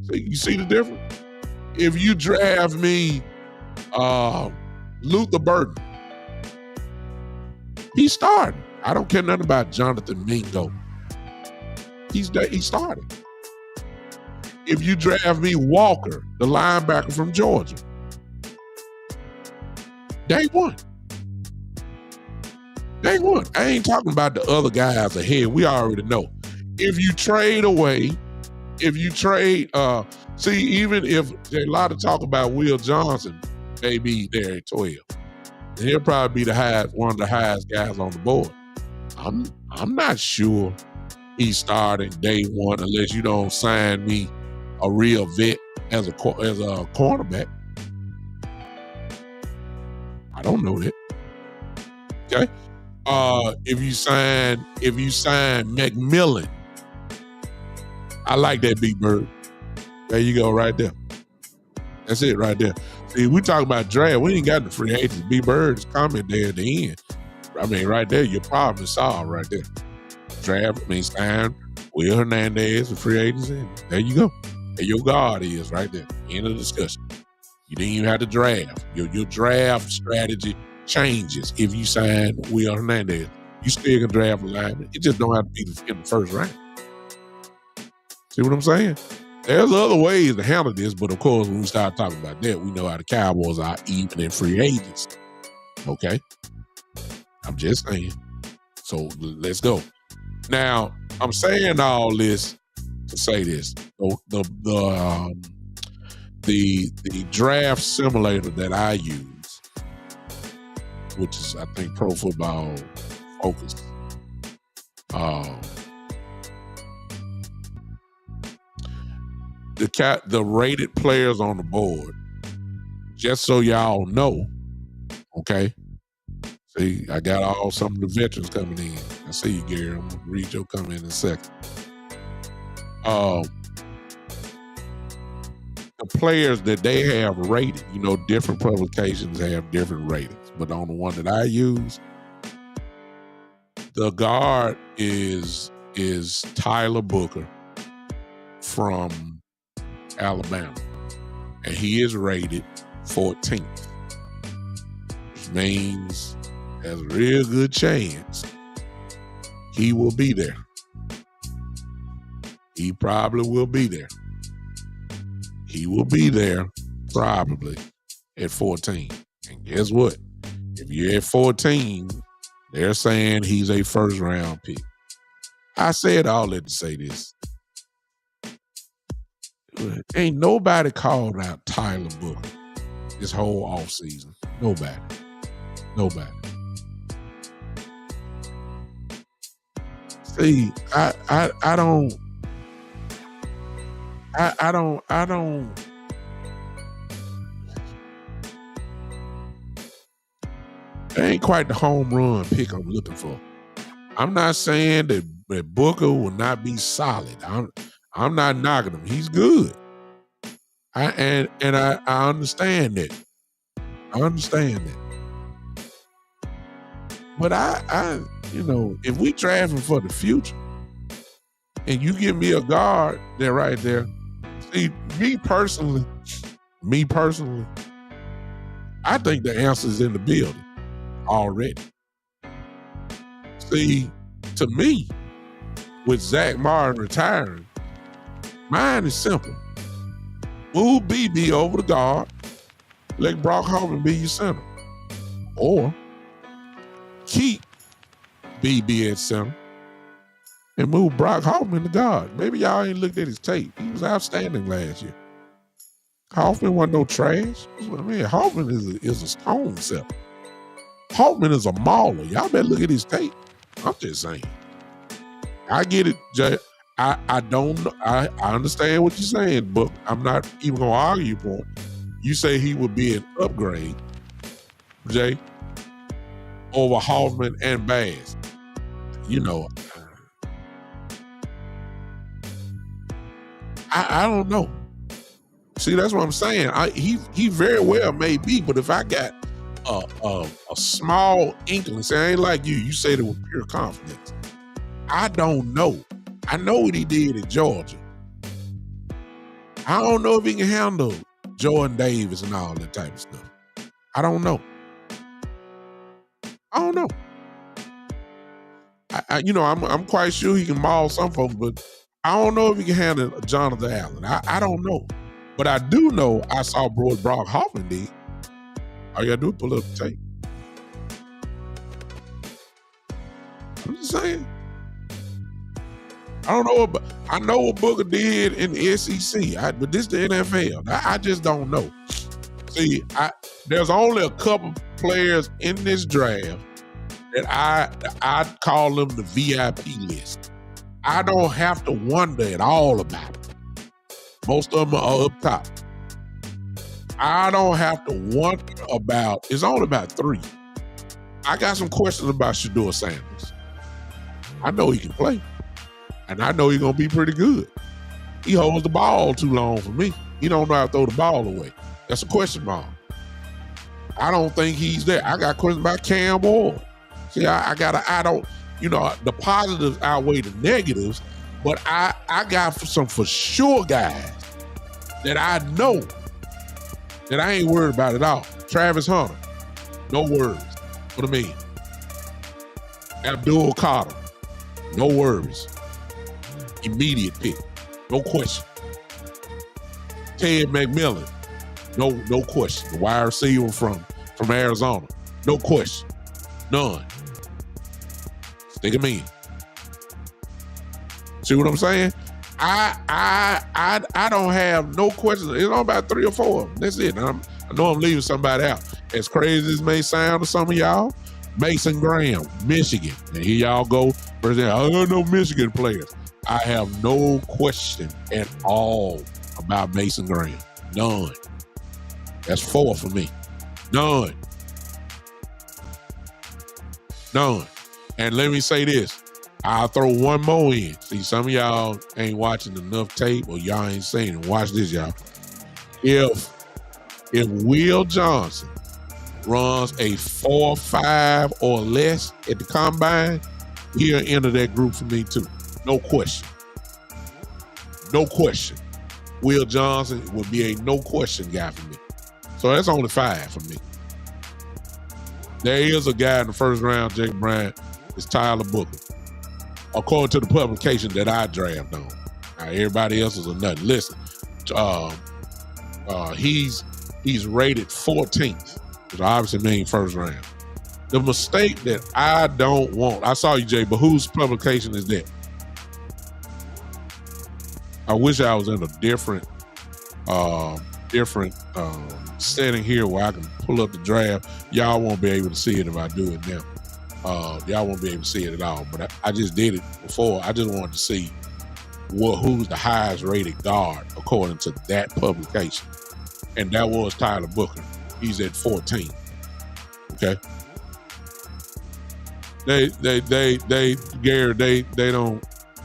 So you see the difference? If you draft me Luther Burton, he's starting. I don't care nothing about Jonathan Mingo. He's starting. If you draft me Walker, the linebacker from Georgia, day one. Day one. I ain't talking about the other guys ahead. We already know. If you trade, even if there's a lot of talk about Will Johnson, maybe there at 12. And he'll probably be one of the highest guys on the board. I'm not sure he's starting day one unless you don't sign me a real vet as a cornerback. I don't know that. Okay. If you sign McMillan, I like that big bird. There you go, right there. That's it right there. See, we talk about draft. We ain't got the free agents. Big Bird's comment there at the end. I mean, right there, your problem is solved right there. Draft, sign Will Hernandez, the free agents, and there you go. There your guard is right there. End of the discussion. You didn't even have to draft. Your draft strategy changes if you sign Will Hernandez. You still can draft a lineman. It just don't have to be in the first round. See what I'm saying? There's other ways to handle this, but of course, when we start talking about that, we know how the Cowboys are even in free agents. Okay? I'm just saying. So let's go. Now, I'm saying all this to say this. The draft simulator that I use, which is, I think, Pro Football Focus, the rated players on the board, just so y'all know, okay? See, I got some of the veterans coming in. I see you, Gary. I'm going to read your comment in a second. The players that they have rated, different publications have different ratings, but on the one that I use, the guard is Tyler Booker from Alabama, and he is rated 14th, which means there's a real good chance he will be there. He probably will be there. He will be there probably at 14. And guess what? If you're at 14, they're saying he's a first round pick. I said all that to say this. Ain't nobody called out Tyler Booker this whole offseason. Nobody. See, I don't. That ain't quite the home run pick I'm looking for. I'm not saying that Booker will not be solid. I'm not knocking him. He's good. I understand that. But if we draft him for the future, and you give me a guard there right there, see, me personally, I think the answer is in the building already. See, to me, with Zach Martin retiring, mine is simple. Move BB over the guard, let Brock Hoffman be your center. Or keep BB at center and move Brock Hoffman to guard. Maybe y'all ain't looked at his tape. He was outstanding last year. Hoffman wasn't no trash. I mean, Hoffman is a stone setter. Hoffman is a mauler. Y'all better look at his tape. I'm just saying. I get it, Jay. I don't know. I understand what you're saying, but I'm not even gonna argue for it. You say he would be an upgrade, Jay, over Hoffman and Bass. You know, I don't know. See, that's what I'm saying. He very well may be, but if I got a small inkling, say I ain't like you. You said it with pure confidence. I don't know. I know what he did in Georgia. I don't know if he can handle Jordan Davis and all that type of stuff. I don't know. I'm quite sure he can maul some folks, but I don't know if he can handle Jonathan Allen. I don't know. But I do know I saw Brock Hoffman did. All you gotta do is pull up the tape. I'm just saying. I don't know, I know what Booker did in the SEC, but this is the NFL. I just don't know. See, there's only a couple players in this draft that I'd call them the VIP list. I don't have to wonder at all about it. Most of them are up top. I don't have to wonder about, it's only about 3. I got some questions about Shedeur Sanders. I know he can play. And I know he's going to be pretty good. He holds the ball too long for me. He don't know how to throw the ball away. That's a question mark. I don't think he's there. I got questions about Cam Ward. See, the positives outweigh the negatives, but I got some for sure guys that I know that I ain't worried about at all. Travis Hunter, no worries. What I mean? Abdul Carter, no worries. Immediate pick, no question. Ted McMillan, no question. The wide receiver from Arizona, no question, none. Stick him in. See what I'm saying? I don't have no questions. It's only about 3 or 4 of them. That's it. I know I'm leaving somebody out. As crazy as it may sound to some of y'all, Mason Graham, Michigan. And here y'all go. I don't know Michigan players. I have no question at all about Mason Graham. None. That's 4 for me. None. And let me say this. I'll throw one more in. See, some of y'all ain't watching enough tape or y'all ain't seen it. Watch this, y'all. If Will Johnson runs a 4.5 or less at the combine, he'll enter that group for me too. No question. Will Johnson would be a no question guy for me. So that's only 5 for me. There is a guy in the first round, Jake Bryant, it's Tyler Booker. According to the publication that I draft on. Now, everybody else is a nut. Listen, he's rated 14th, which obviously means first round. The mistake that I don't want, I saw you, Jay, but whose publication is that? I wish I was in a different setting here where I can pull up the draft. Y'all won't be able to see it if I do it now. Y'all won't be able to see it at all. But I just did it before. I just wanted to see who's the highest rated guard according to that publication. And that was Tyler Booker. He's at 14. Okay.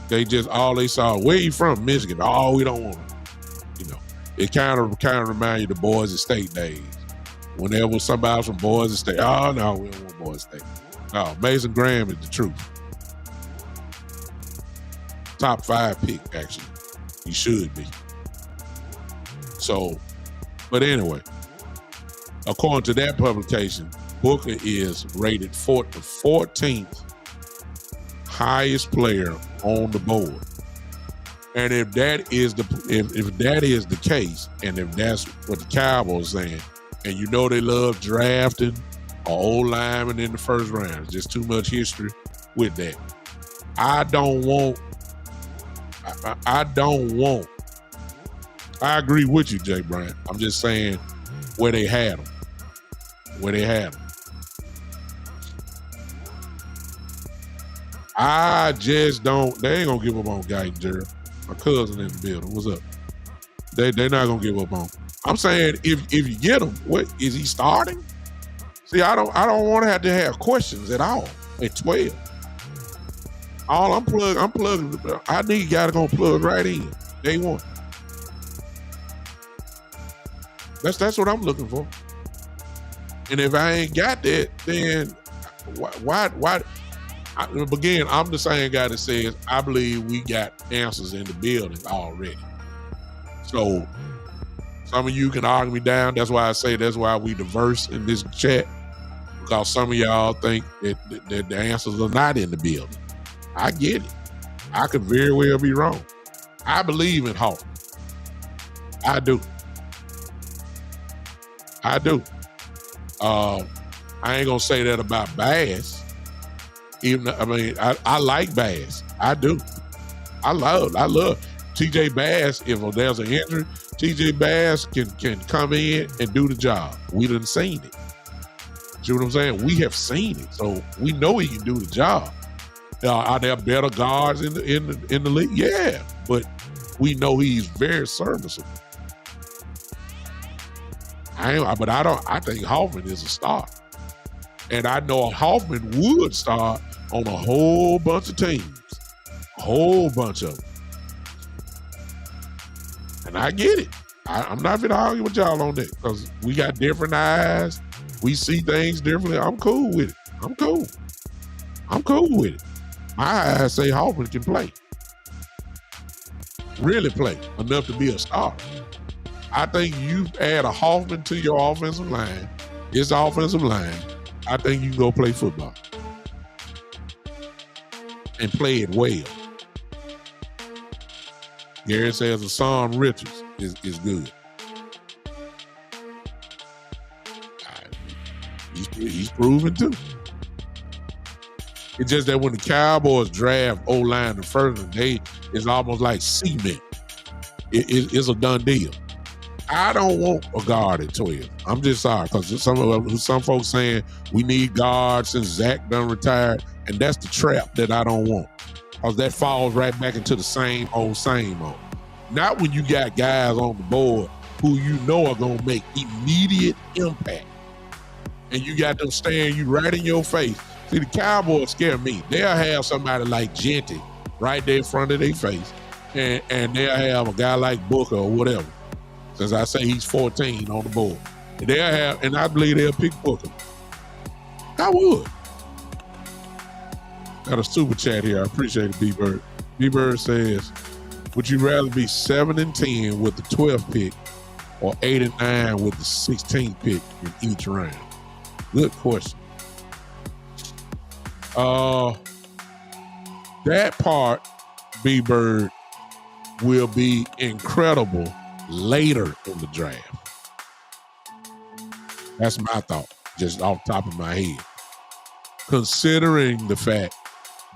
They just all they saw, where you from? Michigan. Oh, we don't want him. It kind of remind you of the Boise State days. Whenever somebody from Boise State, oh no, we don't want Boise State. No, Mason Graham is the truth. Top 5 pick, actually. He should be. So, but anyway, according to that publication, Booker is rated 14th highest player on the board. And if that is the case, and if that's what the Cowboys saying, and you know they love drafting an old lineman in the first round, it's just too much history with that. I agree with you, Jay Bryant. I'm just saying where they had them. I just don't. They ain't gonna give up on Guyton, Gerald. My cousin in the building. What's up? They're not gonna give up on him. I'm saying if you get him, what is he starting? See, I don't want to have questions at all at 12. All I'm plugging. I need a guy to gonna plug right in day one. That's what I'm looking for. And if I ain't got that, then why? Again, I'm the same guy that says I believe we got answers in the building already. So some of you can argue me down. That's why I say that's why we diverse in this chat, because some of y'all think that the answers are not in the building. I get it. I could very well be wrong. I believe in Hoffman. I do. I ain't gonna say that about Bass. I like Bass. I do. I love TJ Bass. If there's an injury, TJ Bass can come in and do the job. We done seen it. See what I'm saying? We have seen it, so we know he can do the job. Are there better guards in the league? Yeah, but we know he's very serviceable. I think Hoffman is a star, and I know Hoffman would start on a whole bunch of teams, a whole bunch of them. And I get it. I'm not going to argue with y'all on that, because we got different eyes. We see things differently. I'm cool with it. I'm cool with it. My eyes say Hoffman can play. Really play enough to be a star. I think you add a Hoffman to your offensive line, his offensive line, I think you can go play football. And play it well. Gary says Hassan Richards is good. He's proven too. It's just that when the Cowboys draft O-line the first day, it's almost like cement. It's a done deal. I don't want a guard at 12. I'm just sorry, because some folks saying we need guards since Zach done retired, and that's the trap that I don't want, because that falls right back into the same old. Not when you got guys on the board who you know are going to make immediate impact, and you got them staring you right in your face. See, the Cowboys scare me. They'll have somebody like Genty right there in front of their face, and they'll have a guy like Booker or whatever. Since I say he's 14 on the board. And I believe they'll pick Booker. I would. Got a super chat here. I appreciate it, B-Bird. B-Bird says, would you rather be 7-10 with the 12th pick or 8-9 with the 16th pick in each round? Good question. That part, B-Bird, will be incredible later in the draft. That's my thought, just off the top of my head. Considering the fact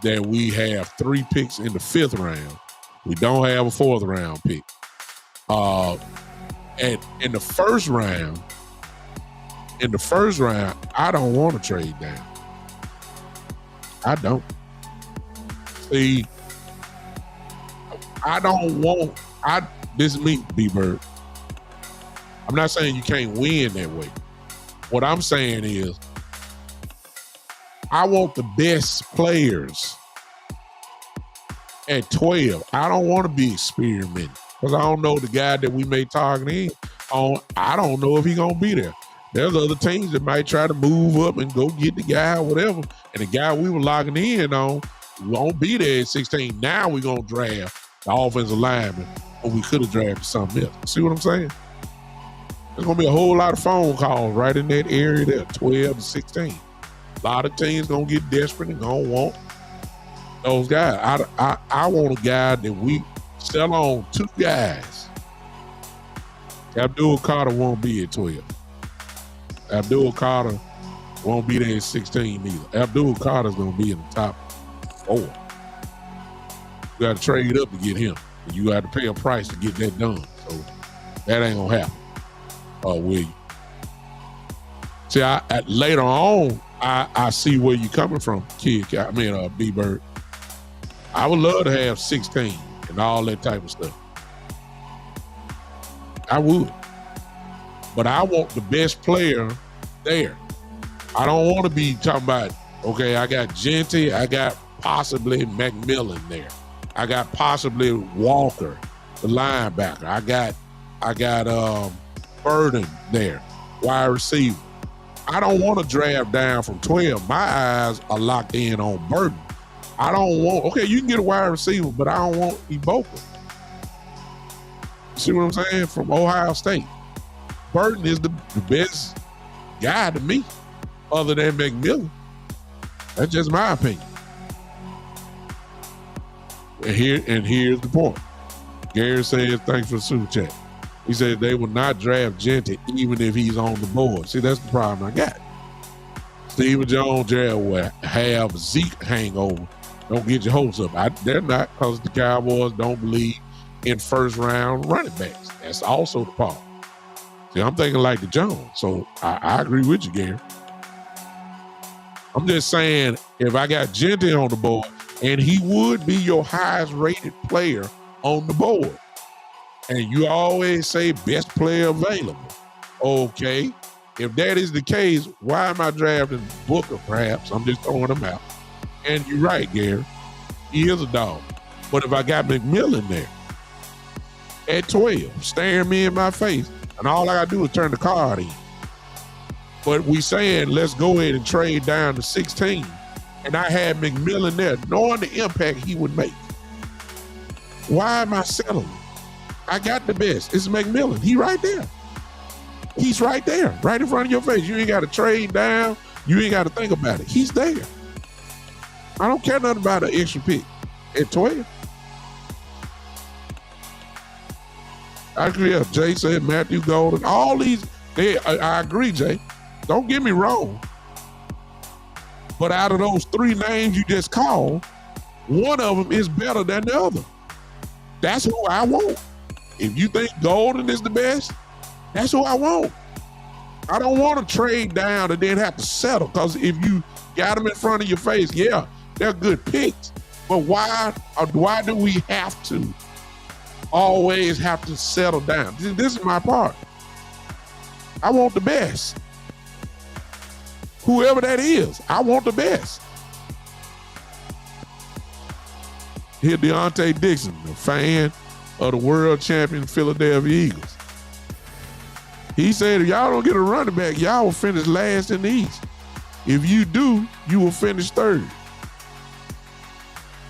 that we have 3 picks in the 5th round, we don't have a 4th round pick. And in the first round, I don't want to trade down. I don't. See, this is me, B-Bird. I'm not saying you can't win that way. What I'm saying is I want the best players at 12. I don't want to be experimenting, because I don't know the guy that we may target in. I don't know if he's going to be there. There's other teams that might try to move up and go get the guy or whatever. And the guy we were logging in on won't be there at 16. Now we're going to draft the offensive lineman, or we could have drafted something else. See what I'm saying? There's going to be a whole lot of phone calls right in that area there, 12 to 16. A lot of teams going to get desperate and going to want those guys. I want a guy that we sell on 2 guys. Abdul Carter won't be at 12. Abdul Carter won't be there at 16 either. Abdul Carter's going to be in the top 4. You got to trade up to get him. And you got to pay a price to get that done. So that ain't going to happen. Will you? See, later on, I see where you're coming from, kid. B-Bird. I would love to have 16 and all that type of stuff. I would. But I want the best player there. I don't want to be talking about, okay, I got Genty, I got possibly McMillan there. I got possibly Walker, the linebacker. I got Burden there, wide receiver. I don't want to draft down from 12. My eyes are locked in on Burden. I don't want, okay, you can get a wide receiver, but I don't want Eboka. See what I'm saying? From Ohio State. Burden is the best guy to me, other than McMillan. That's just my opinion. And here's the point. Gary says, thanks for the super chat. He said they will not draft Genty even if he's on the board. See, that's the problem I got. Stephen Jones, Jared will have Zeke hangover. Don't get your hopes up. They're not, because the Cowboys don't believe in first round running backs. That's also the problem. See, I'm thinking like the Jones. So I agree with you, Gary. I'm just saying, if I got Genty on the board, and he would be your highest rated player on the board, and you always say best player available. Okay, if that is the case, why am I drafting Booker perhaps? I'm just throwing him out. And you're right, Gary. He is a dog. But if I got McMillan there at 12, staring me in my face, and all I got to do is turn the card in. But we saying, let's go ahead and trade down to 16. And I had McMillan there, knowing the impact he would make. Why am I settling? I got the best. It's McMillan. He right there. He's right there, right in front of your face. You ain't got to trade down. You ain't got to think about it. He's there. I don't care nothing about an extra pick at 12. I agree. Jay said Matthew Golden. All these, I agree, Jay. Don't get me wrong. But out of those three names you just called, one of them is better than the other. That's who I want. If you think Golden is the best, that's who I want. I don't want to trade down and then have to settle, because if you got them in front of your face, yeah, they're good picks. But why do we have to always have to settle down? This is my part. I want the best. Whoever that is, I want the best. Here, Deontay Dixon, a fan of the world champion Philadelphia Eagles. He said, if y'all don't get a running back, y'all will finish last in the East. If you do, you will finish third.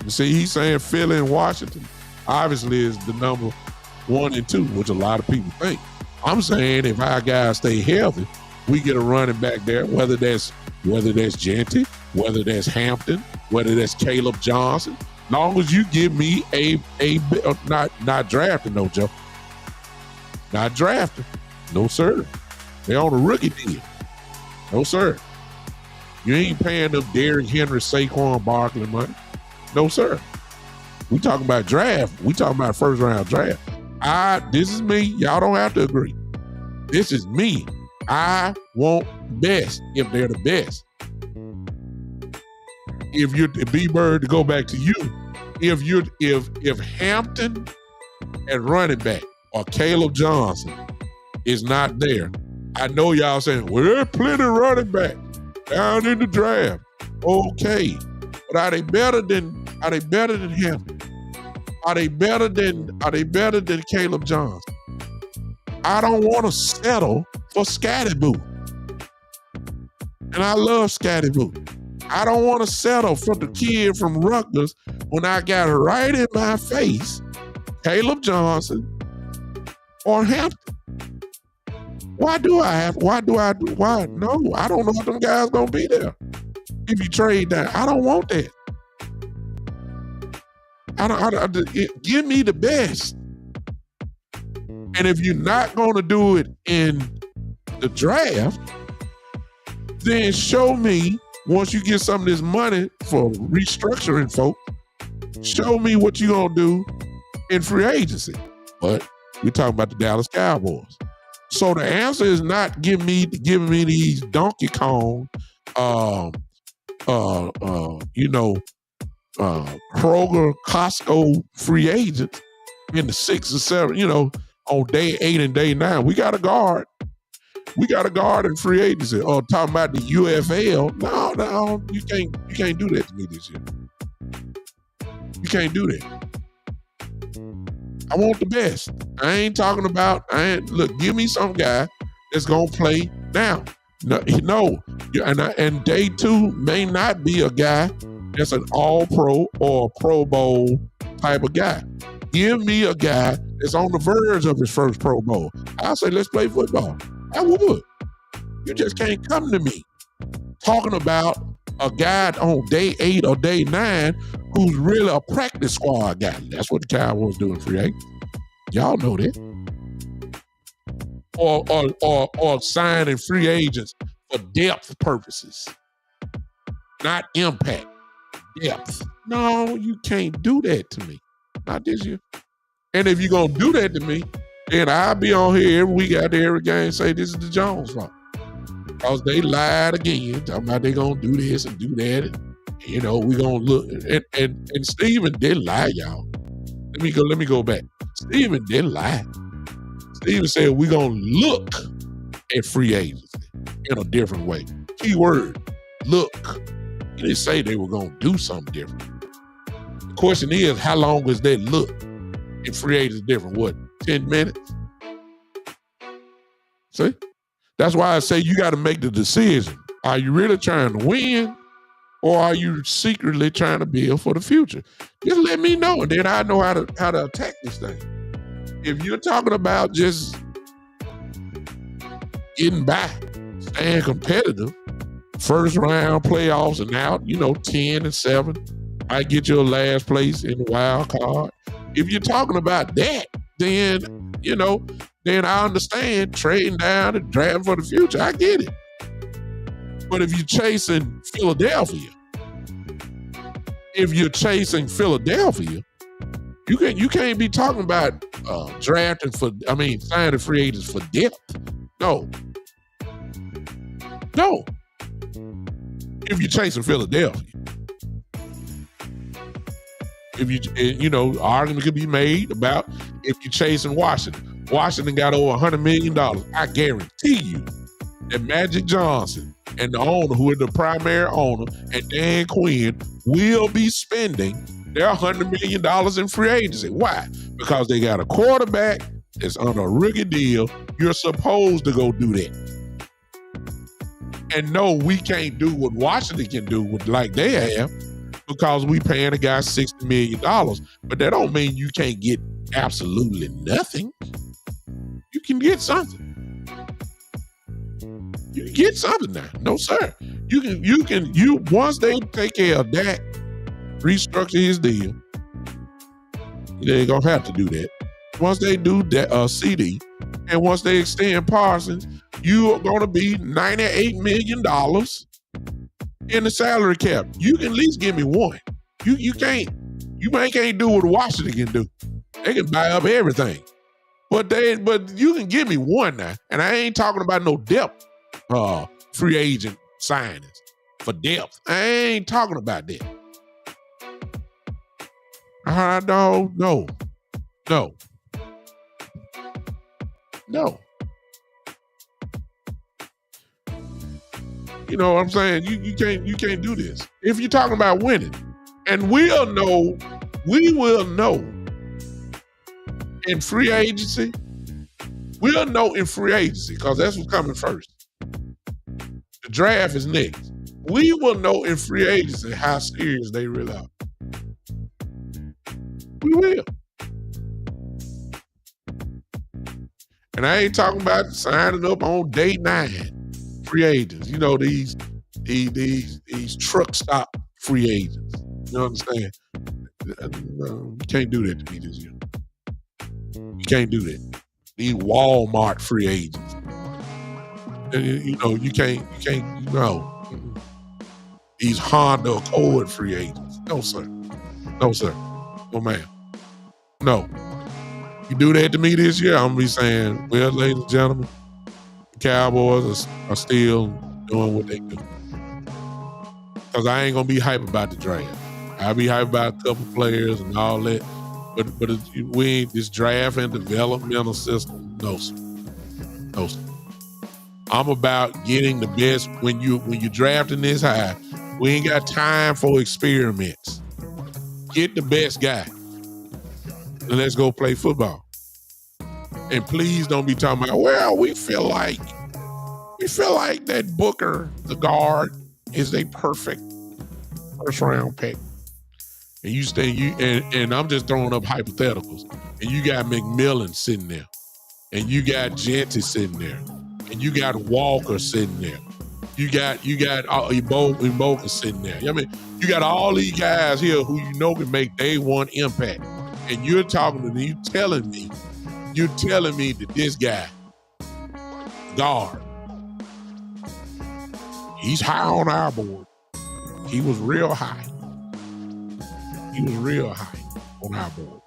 You see, he's saying Philly and Washington obviously is the number 1 and 2, which a lot of people think. I'm saying if our guys stay healthy, we get a running back there, whether that's Genty, whether that's Hampton, whether that's Caleb Johnson. Long as you give me not drafting, no, Joe. Not drafting. No, sir. They're on a rookie deal. No, sir. You ain't paying them Derrick Henry, Saquon Barkley money. No, sir. We talking about draft. We talking about first round draft. This is me. Y'all don't have to agree. This is me. I want the best if they're the best. If you're B-Bird, to go back to you, if Hampton at running back or Caleb Johnson is not there, I know y'all saying, well, there's plenty of running back down in the draft. Okay. But are they better than Hampton? Are they better than Caleb Johnson? I don't want to settle for Scotty Boo. And I love Scotty Boo. I don't want to settle for the kid from Rutgers when I got right in my face Caleb Johnson or Hampton. Why? No, I don't know if them guys gonna be there. If you trade that, I don't want that. Give me the best. And if you're not going to do it in the draft, then show me, once you get some of this money for restructuring folks, show me what you're going to do in free agency. But we're talking about the Dallas Cowboys. So the answer is not giving me these Donkey Kong, Kroger, Costco free agents in the 6 or 7, on day 8 and day 9. We got a guard. We got a guard in free agency. Oh, talking about the UFL. No, you can't do that to me this year. You can't do that. I want the best. I ain't talking about, look, give me some guy that's going to play now. No, and day 2 may not be a guy that's an all-pro or a Pro Bowl type of guy. Give me a guy that's on the verge of his first Pro Bowl. I'll say, let's play football. I would. You just can't come to me talking about a guy on day 8 or day 9 who's really a practice squad guy. That's what the Cowboys do in free agency. Y'all know that. Or signing free agents for depth purposes, not impact. Depth. No, you can't do that to me. Not this year. And if you're going to do that to me, then I'll be on here every week out there every game and say this is the Jones fault. Because they lied again, talking about they going to do this and do that. And, we going to look. And Steven did lie, y'all. Let me go back. Steven did lie. Steven said we're going to look at free agency in a different way. Key word, look. He didn't say they were going to do something different. The question is, how long is that look in free agency different? What, 10 minutes? See? That's why I say you got to make the decision. Are you really trying to win, or are you secretly trying to build for the future? Just let me know, and then I know how to attack this thing. If you're talking about just getting by, staying competitive, first round playoffs and out, 10 and 7, I get your last place in the wild card. If you're talking about that, then, then I understand trading down and drafting for the future. I get it. But if you're chasing Philadelphia, you can't be talking about signing free agents for depth. No. If you're chasing Philadelphia. Argument could be made about if you're chasing Washington. Washington got over $100 million. I guarantee you that Magic Johnson and the owner, who is the primary owner, and Dan Quinn will be spending their $100 million in free agency. Why? Because they got a quarterback that's on a rookie deal. You're supposed to go do that. And no, we can't do what Washington can do like they have, because we paying a guy $60 million. But that don't mean you can't get absolutely nothing. You can get something. You can get something now. No, sir. You once they take care of Dak, restructure his deal, they ain't gonna have to do that. Once they do that, CD, and once they extend Parsons, you are gonna be $98 million in the salary cap. You can at least give me one. You can't do what Washington can do. They can buy up everything. But you can give me one now. And I ain't talking about no depth free agent signings for depth. I ain't talking about that. No. You know what I'm saying? You can't do this. If you're talking about winning, and we will know in free agency, because that's what's coming first. The draft is next. We will know in free agency how serious they really are. We will. And I ain't talking about signing up on day 9 free agents. You know, these truck stop free agents. You understand? You can't do that to me this year. You can't do that. These Walmart free agents. And, you can't. These Honda Accord free agents. No, sir. No, ma'am. No. You do that to me this year, I'm going to be saying, well, ladies and gentlemen, the Cowboys are still doing what they do. Because I ain't going to be hype about the draft. I be hyped about a couple players and all that, but we ain't this draft and developmental system. No, sir. No, sir. I'm about getting the best. When you drafting this high, we ain't got time for experiments. Get the best guy, and let's go play football. And please don't be talking about, well, we feel like that Booker, the guard, is a perfect first round pick. And and I'm just throwing up hypotheticals. And you got McMillan sitting there, and you got Genty sitting there, and you got Walker sitting there. You got Iboka sitting there. I mean, you got all these guys here who you know can make day one impact. And you're talking to me, you're telling me that this guy, guard, he's high on our board. He was real high. On our board.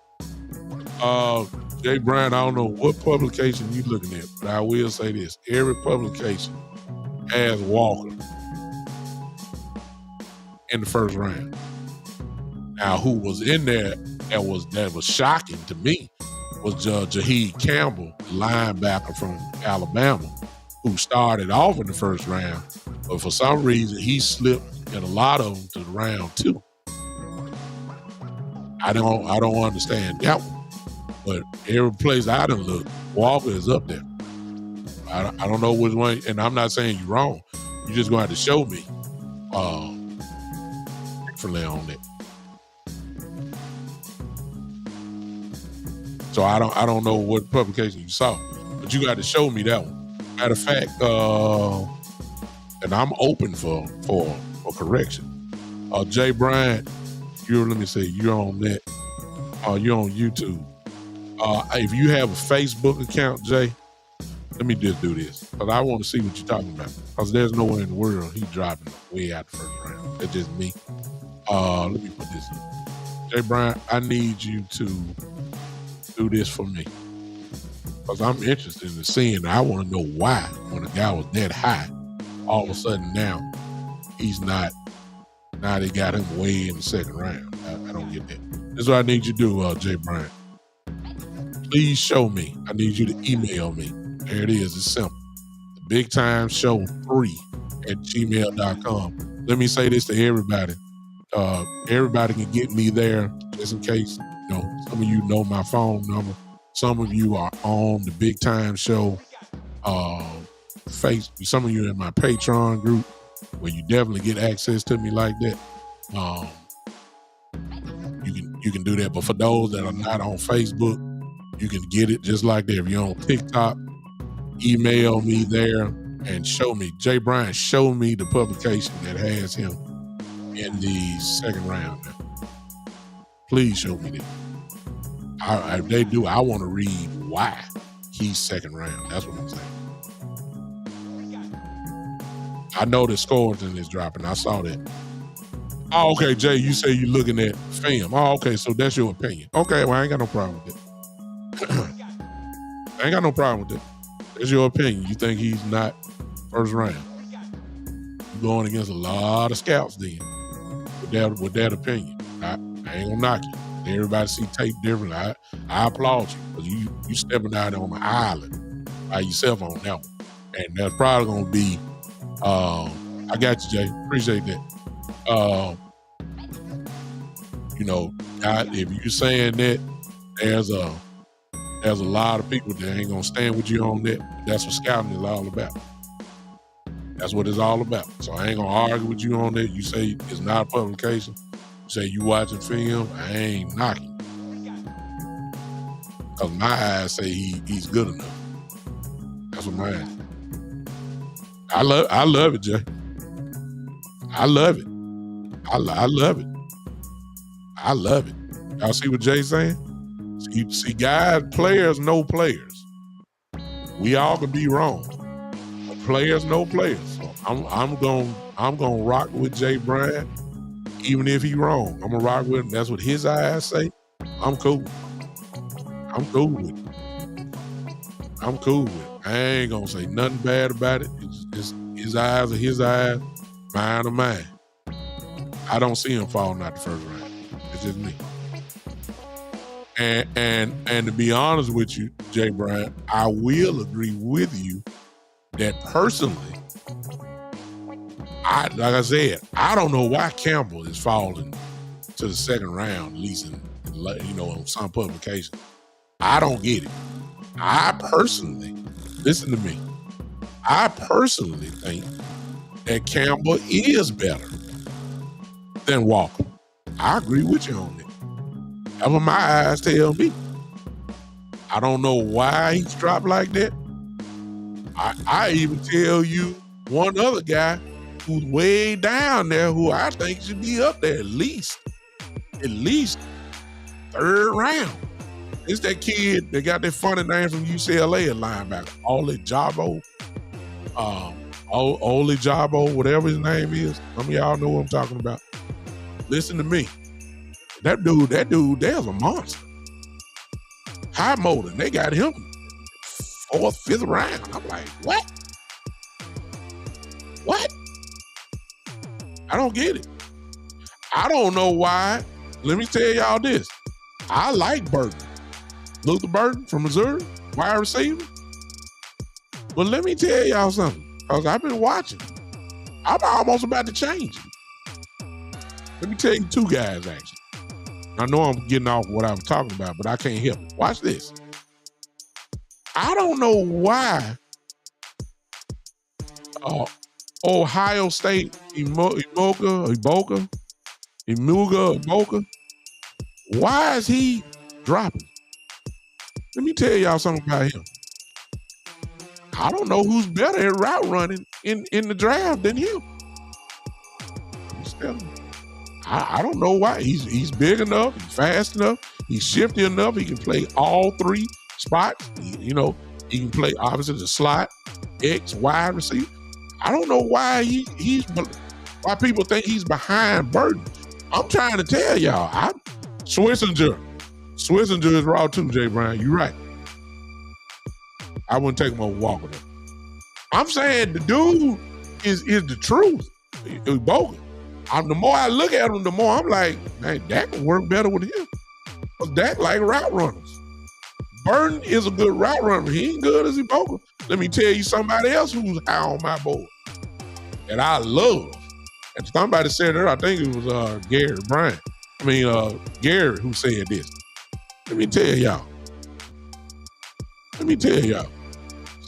Jay Bryant, I don't know what publication you're looking at, but I will say this. Every publication has Walker in the first round. Now, who was in there that was shocking to me was Jaheed Campbell, linebacker from Alabama, who started off in the first round, but for some reason he slipped in a lot of them to round 2. I don't understand that one. But every place I done look, Walker is up there. I don't know which one, and I'm not saying you're wrong. You're just going to have to show me differently on that. So I don't know what publication you saw, but you got to show me that one. Matter of fact, and I'm open for correction. Jay Bryant, let me see, you're on that. You're on YouTube. If you have a Facebook account, Jay, let me just do this, because I want to see what you're talking about. Because there's nowhere in the world he's dropping way out the first round. That's just me. Let me put this in. Jay Bryant, I need you to do this for me, because I'm interested in seeing. I want to know why, when a guy was that high, all of a sudden now he's not. Now they got him way in the second round. I don't get that. This is what I need you to do, Jay Bryant. Please show me. I need you to email me. There it is. It's simple. BigTimeShow3@gmail.com. Let me say this to everybody. Everybody can get me there, just in case. Some of you know my phone number. Some of you are on the Big Time Show Facebook. Some of you in my Patreon group, where you definitely get access to me like that. You can do that. But for those that are not on Facebook, you can get it just like that. If you're on TikTok, email me there and show me. Jay Bryant, show me the publication that has him in the second round. Please show me that. If they do, I want to read why he's second round. That's what I'm saying. I know the Scoreton is dropping. I saw that. Oh, okay, Jay, you say you're looking at film. Oh, okay, so that's your opinion. Okay, well, I ain't got no problem with that. I ain't got no problem with that. That's your opinion. You think he's not first round. You're going against a lot of scouts then with that opinion. I ain't gonna knock you. Everybody see tape differently. I applaud you, because you stepping out on the island by yourself on that one. And that's probably gonna be I got you, Jay. Appreciate that. If you're saying that, there's a lot of people that ain't gonna stand with you on that. That's what scouting is all about. That's what it's all about. So I ain't gonna argue with you on that. You say it's not a publication. You say you watching film. I ain't knocking. Because my eyes say he's good enough. That's what my eyes say. I love it, Jay. I love it. I love it. I love it. Y'all see what Jay's saying? See, guys, players know players. We all can be wrong. But players know players. So I'm gonna rock with Jay Bryant, even if he's wrong. I'm gonna rock with him. That's what his eyes say. I'm cool. I'm cool with it. I'm cool with it. I ain't gonna say nothing bad about it. It's his eyes are his eyes, mine are mine. I don't see him falling out the first round. just me. And to be honest with you, Jay Bryant, I will agree with you that personally, like I said, I don't know why Campbell is falling to the second round, at least on some publication. I don't get it. I personally, listen to me, I personally think that Campbell is better than Walker. I agree with you on that. That's what my eyes tell me. I don't know why he's dropped like that. I even tell you one other guy who's way down there who I think should be up there at least third round. It's that kid that got that funny name from UCLA at linebacker, Ole Jabo, whatever his name is. Some of y'all know what I'm talking about. Listen to me. That dude, there's a monster. High motor. They got him 4th, 5th round. I'm like, what? What? I don't get it. I don't know why. Let me tell y'all this. I like Burton. Luther Burton from Missouri, wide receiver. But let me tell y'all something, because I've been watching. I'm almost about to change it. Let me tell you 2 guys, actually. I know I'm getting off what I was talking about, but I can't help it. Watch this. I don't know why Ohio State, Imuga, why is he dropping? Let me tell y'all something about him. I don't know who's better at route running in the draft than him. I'm just telling you. I don't know why. He's big enough, he's fast enough, he's shifty enough, he can play all 3 spots. He can play obviously the slot, X, wide receiver. I don't know why why people think he's behind Burton. I'm trying to tell y'all. Swissenger is raw too, Jay Brown. You're right. I wouldn't take him over Walker though. I'm saying the dude is the truth. It's bogus. The more I look at him, the more I'm like, man, Dak can work better with him. Because Dak like route runners. Burton is a good route runner. He ain't good as Iboka. Let me tell you somebody else who's high on my board that I love. And somebody said it, I think it was Gary who said this. Let me tell y'all.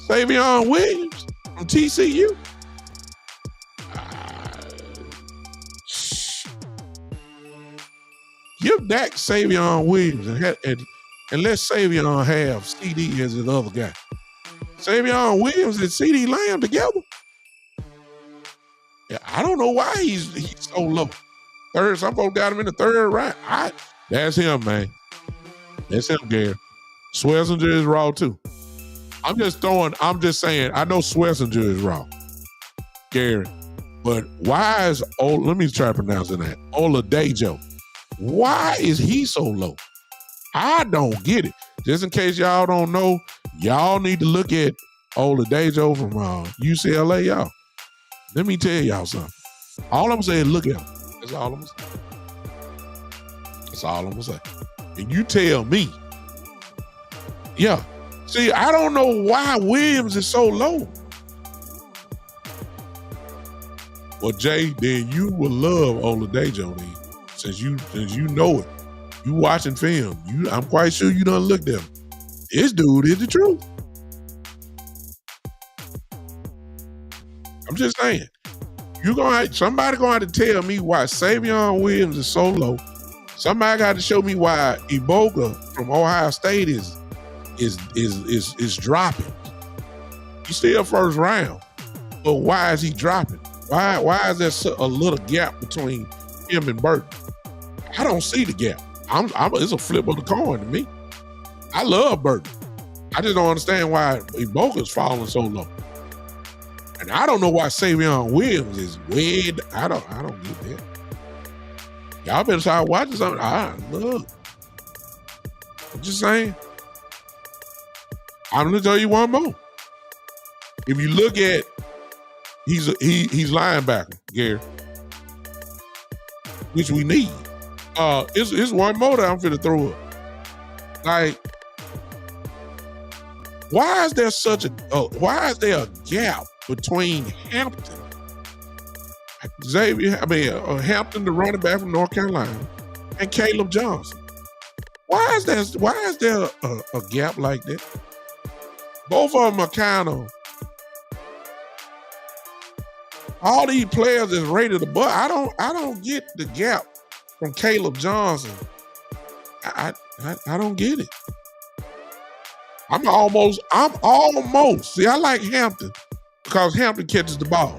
Savion Williams from TCU. Give Dak Savion Williams and let Savion have CD as his other guy. Savion Williams and CD Lamb together. Yeah, I don't know why he's so low. Third, some folks got him in the 3rd round. That's him, man. That's him, Gary. Schlesinger is raw too. I'm just saying, I know Schlesinger is raw, Gary. But why is, let me try pronouncing that, Oladejo. Why is he so low? I don't get it. Just in case y'all don't know, y'all need to look at Oladejo from UCLA, y'all. Let me tell y'all something. All I'm saying, look at him. That's all I'm saying. That's all I'm gonna say. And you tell me. Yeah. See, I don't know why Williams is so low. Well, Jay, then you will love Oladejo then. Since you know it. You watching film. I'm quite sure you done looked at him. This dude is the truth. I'm just saying. Somebody gonna have to tell me why Savion Williams is so low. Somebody got to show me why Iboka from Ohio State is dropping. He's still 1st round, but why is he dropping? Why is there a little gap between him and Burton? I don't see the gap. It's a flip of the coin to me. I love Burton. I just don't understand why Iboka's falling so low. And I don't know why Savion Williams is way. I don't get that. Y'all better start watching something. Look. I'm just saying. I'm gonna tell you one more. If you look at, he's linebacker, Gary, which we need. It's one more that I'm finna throw up. Like, why is there a gap between Hampton, Hampton, the running back from North Carolina, and Caleb Johnson? Why is there a gap like that? Both of them are kind of, all these players is rated above. I don't get the gap from Caleb Johnson. I don't get it. I'm almost. See, I like Hampton because Hampton catches the ball,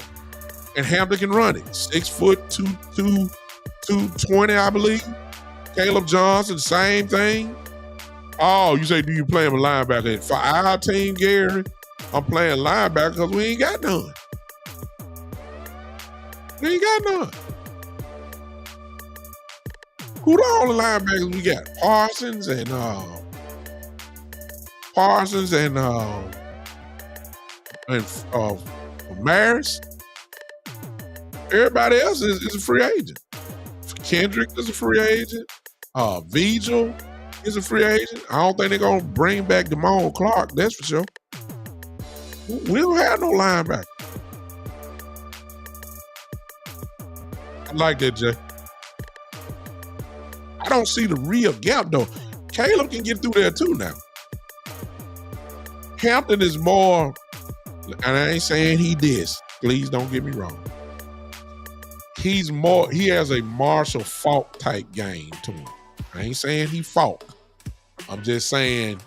and Hampton can run it. 6 foot 220, I believe. Caleb Johnson, same thing. Oh, you say, do you play him a linebacker? For our team, Gary, I'm playing linebacker because we ain't got none. We ain't got none. Who the only linebackers we got? Parsons and Maris. Everybody else is a free agent. Kendrick is a free agent. Vigil is a free agent. I don't think they're gonna bring back Damone Clark. That's for sure. We don't have no linebacker. I like that, Jay. I don't see the real gap though. Caleb can get through there too now. Hampton is more, and I ain't saying he this. Please don't get me wrong. He has a Marshall Faulk type game to him. I ain't saying he Faulk. I'm just saying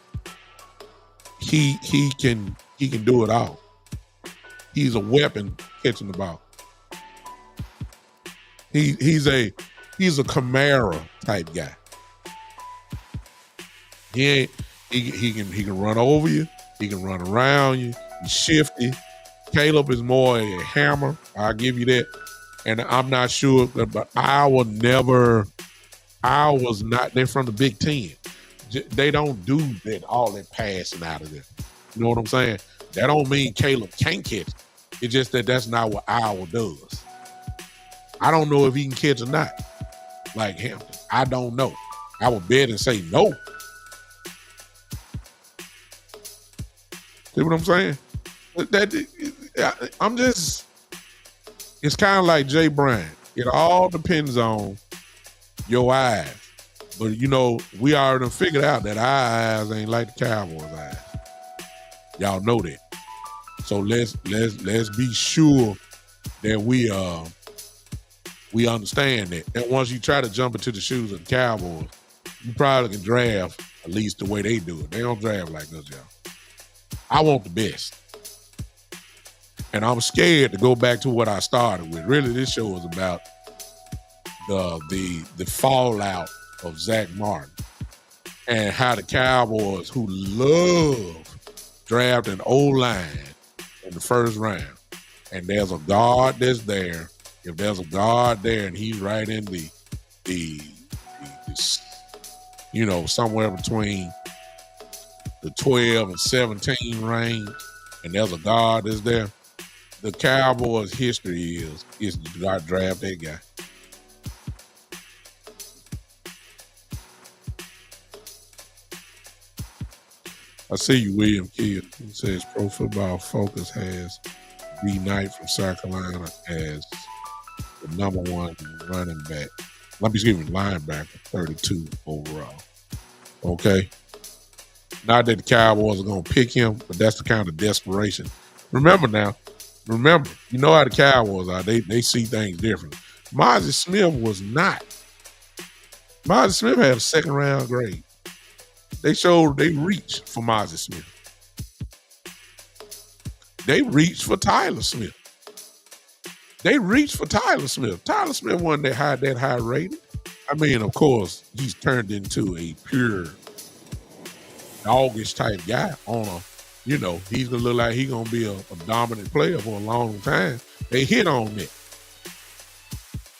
he can do it all. He's a weapon catching the ball. He's a Camara type guy. He can run over you. He can run around you. He's shifty. Caleb is more a hammer. I'll give you that. And I'm not sure, but Iowa was not, they're from the Big Ten. They don't do that, all that passing out of there. You know what I'm saying? That don't mean Caleb can't catch it. It's just that's not what Iowa does. I don't know if he can catch or not, like Hampton. I don't know. I would bet and say no. See what I'm saying? It's kind of like Jay Bryant. It all depends on your eyes. But, we already figured out that our eyes ain't like the Cowboys' eyes. Y'all know that. So let's be sure that we understand that. And once you try to jump into the shoes of the Cowboys, you probably can draft at least the way they do it. They don't draft like us, y'all. I want the best. And I'm scared to go back to what I started with. Really, this show is about the fallout of Zach Martin and how the Cowboys, who love drafting O-line in the first round, and there's a guard that's there. If there's a guard there and he's right in the somewhere between the 12 and 17 range, and there's a guard that's there, the Cowboys' history is to not draft that guy. I see you, William Kidd. He says Pro Football Focus has B. Knight from South Carolina as the number one running back. Linebacker, 32 overall. Okay. Not that the Cowboys are going to pick him, but that's the kind of desperation. Remember, you know how the Cowboys are. They see things differently. Mozzie Smith was not. Mozzie Smith had a second round grade. They reached for Mozzie Smith. They reached for Tyler Smith. Tyler Smith wasn't that high rated. I mean, of course, he's turned into a pure doggish type guy he's gonna look like he's gonna be a dominant player for a long time. They hit on that.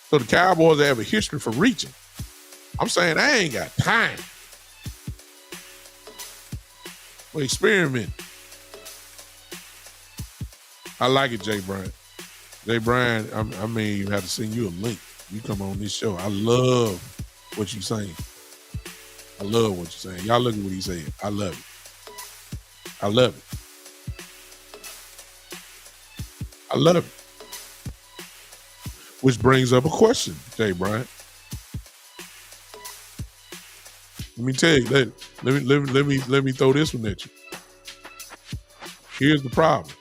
So the Cowboys have a history for reaching. I'm saying I ain't got time. Well, experiment. I like it, Jay Bryant. Jay Bryant, you have to send you a link. You come on this show. I love what you saying. I love what you're saying. Y'all look at what he's saying. I love it. I love it. I love it. Which brings up a question, Jay Bryant. Let me tell you, let me throw this one at you. Here's the problem.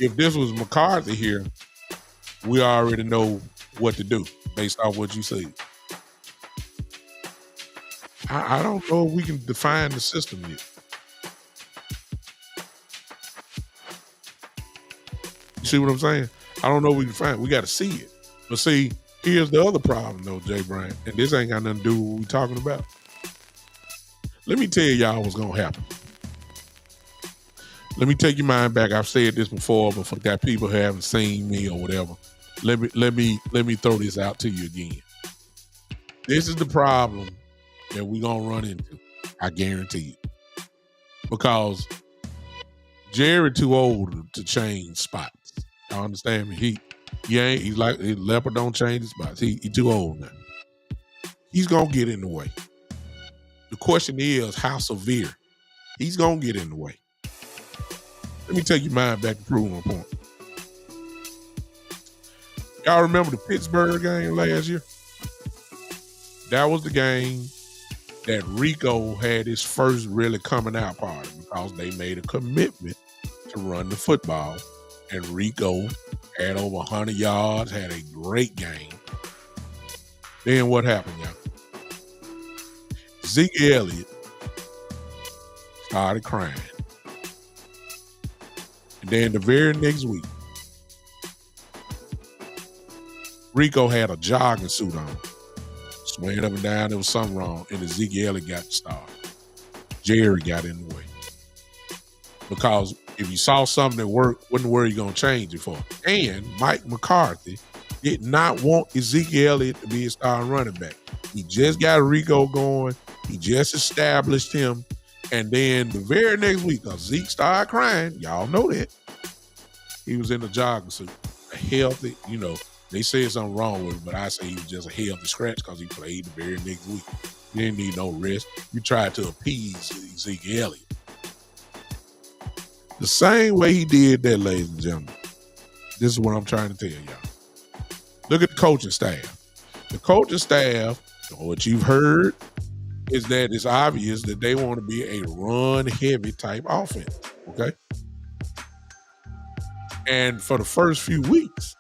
If this was McCarthy here, we already know what to do based off what you said. I don't know if we can define the system yet. You see what I'm saying? I don't know if we can find it. We got to see it. But see, here's the other problem, though, Jay Bryant, and this ain't got nothing to do with what we talking about. Let me tell y'all what's going to happen. Let me take your mind back. I've said this before, but for that people who haven't seen me or whatever, let me throw this out to you again. This is the problem that we're going to run into. I guarantee you. Because Jerry too old to change spots. Y'all understand me? He's like leopard don't change his spots. He too old now. He's gonna get in the way. The question is how severe. He's gonna get in the way. Let me take your mind back to prove my point. Y'all remember the Pittsburgh game last year? That was the game that Rico had his first really coming out party because they made a commitment to run the football. And Rico had over 100 yards, had a great game. Then what happened, y'all? Zeke Elliott started crying. And then the very next week, Rico had a jogging suit on. Swaying up and down, there was something wrong. And Ezekiel Elliott got the start. Jerry got in the way. Because if you saw something that worked, wasn't where you're going to change it for. And Mike McCarthy did not want Ezekiel Elliott to be a starting running back. He just got Rico going. He just established him. And then the very next week, Zeke started crying. Y'all know that. He was in the jogging suit. A healthy, they said something wrong with him, but I say he was just a healthy scratch because he played the very next week. He didn't need no rest. You tried to appease Ezekiel Elliott. The same way he did that, ladies and gentlemen. This is what I'm trying to tell y'all. Look at the coaching staff. The coaching staff, what you've heard, is that it's obvious that they want to be a run-heavy type offense, okay? And for the first few weeks,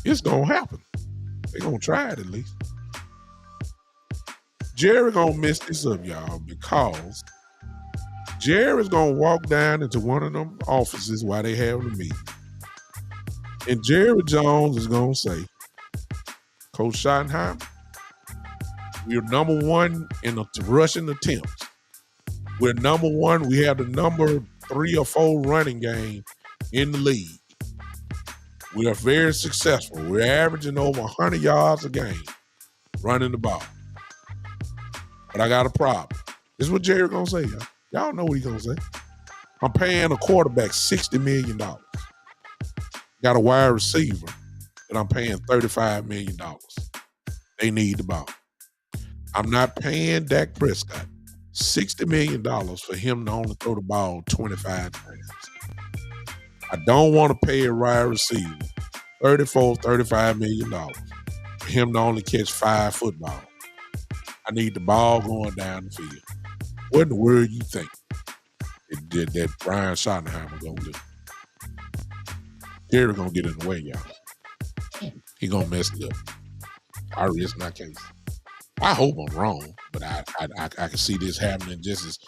it's going to happen. They're going to try it at least. Jerry going to mess this up, y'all, because Jerry's going to walk down into one of them offices while they having a meeting. And Jerry Jones is going to say, Coach Schottenheimer, we're number one in the rushing attempts. We're number one. We have the number 3 or 4 running game in the league. We are very successful. We're averaging over 100 yards a game running the ball. But I got a problem. This is what Jerry's going to say, y'all. Y'all know what he's going to say. I'm paying a quarterback $60 million. Got a wide receiver that I'm paying $35 million. They need the ball. I'm not paying Dak Prescott $60 million for him to only throw the ball 25 times. I don't want to pay a wide receiver $35 million for him to only catch 5 footballs. I need the ball going down the field. What in the world you think that Brian Schottenheimer going to do? Jerry going to get in the way, y'all. He going to mess it up. I rest my case. I hope I'm wrong, but I can see this happening just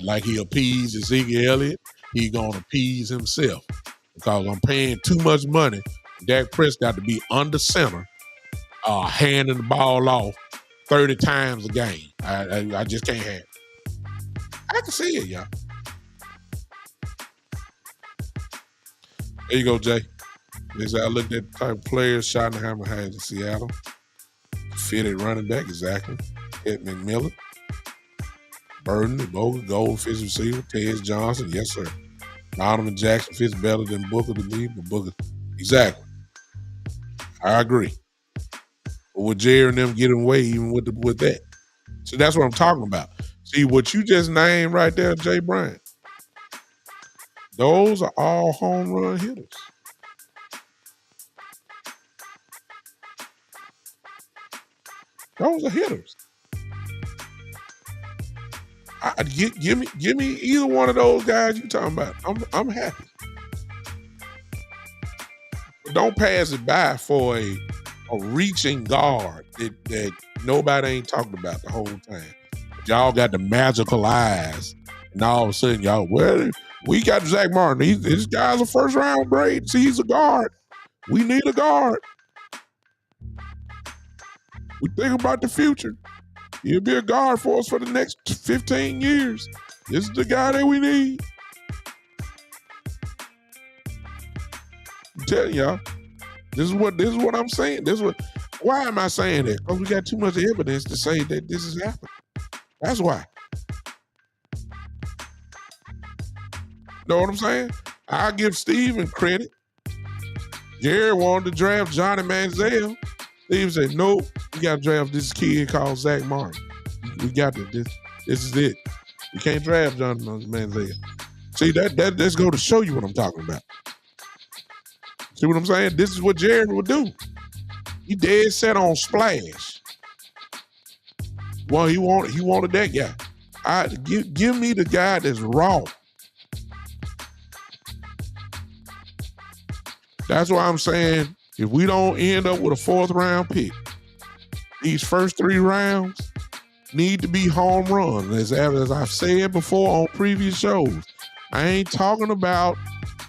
like he appeased Ezekiel Elliott. He gonna appease himself because I'm paying too much money. Dak Prescott to be under center, handing the ball off 30 times a game. I just can't have it. I can see it, y'all. There you go, Jay. I looked at the type of players Schottenheimer has in Seattle. Fitted running back, exactly. Ed McMillan. Burden, Bogut, Goldfish receiver, Tez Johnson, yes, sir. Donovan Jackson fits better than Booker to me, but Booker, exactly. I agree. Or would Jerry and them get away even with that? So that's what I'm talking about. See, what you just named right there, Jay Bryant, those are all home run hitters. Those are hitters. Give me either one of those guys you talking about. I'm happy. But don't pass it by for a reaching guard that nobody ain't talking about the whole time. Y'all got the magical eyes, and all of a sudden y'all, well, we got Zach Martin. This guy's a first round grade. See, he's a guard. We need a guard. We think about the future. He'll be a guard for us for the next 15 years. This is the guy that we need. I'm telling y'all, this is what I'm saying. Why am I saying that? Because we got too much evidence to say that this is happening. That's why. Know what I'm saying? I give Steven credit. Jerry wanted to draft Johnny Manziel. Steve said, nope, we got to draft this kid called Zach Martin. We got to. This is it. We can't draft Johnny Manziel. See, that's go to show you what I'm talking about. See what I'm saying? This is what Jerry would do. He dead set on splash. Well, he wanted that guy. Give me the guy that's raw. That's why I'm saying if we don't end up with a 4th round pick, these first 3 rounds need to be home run. As I've said before on previous shows, I ain't talking about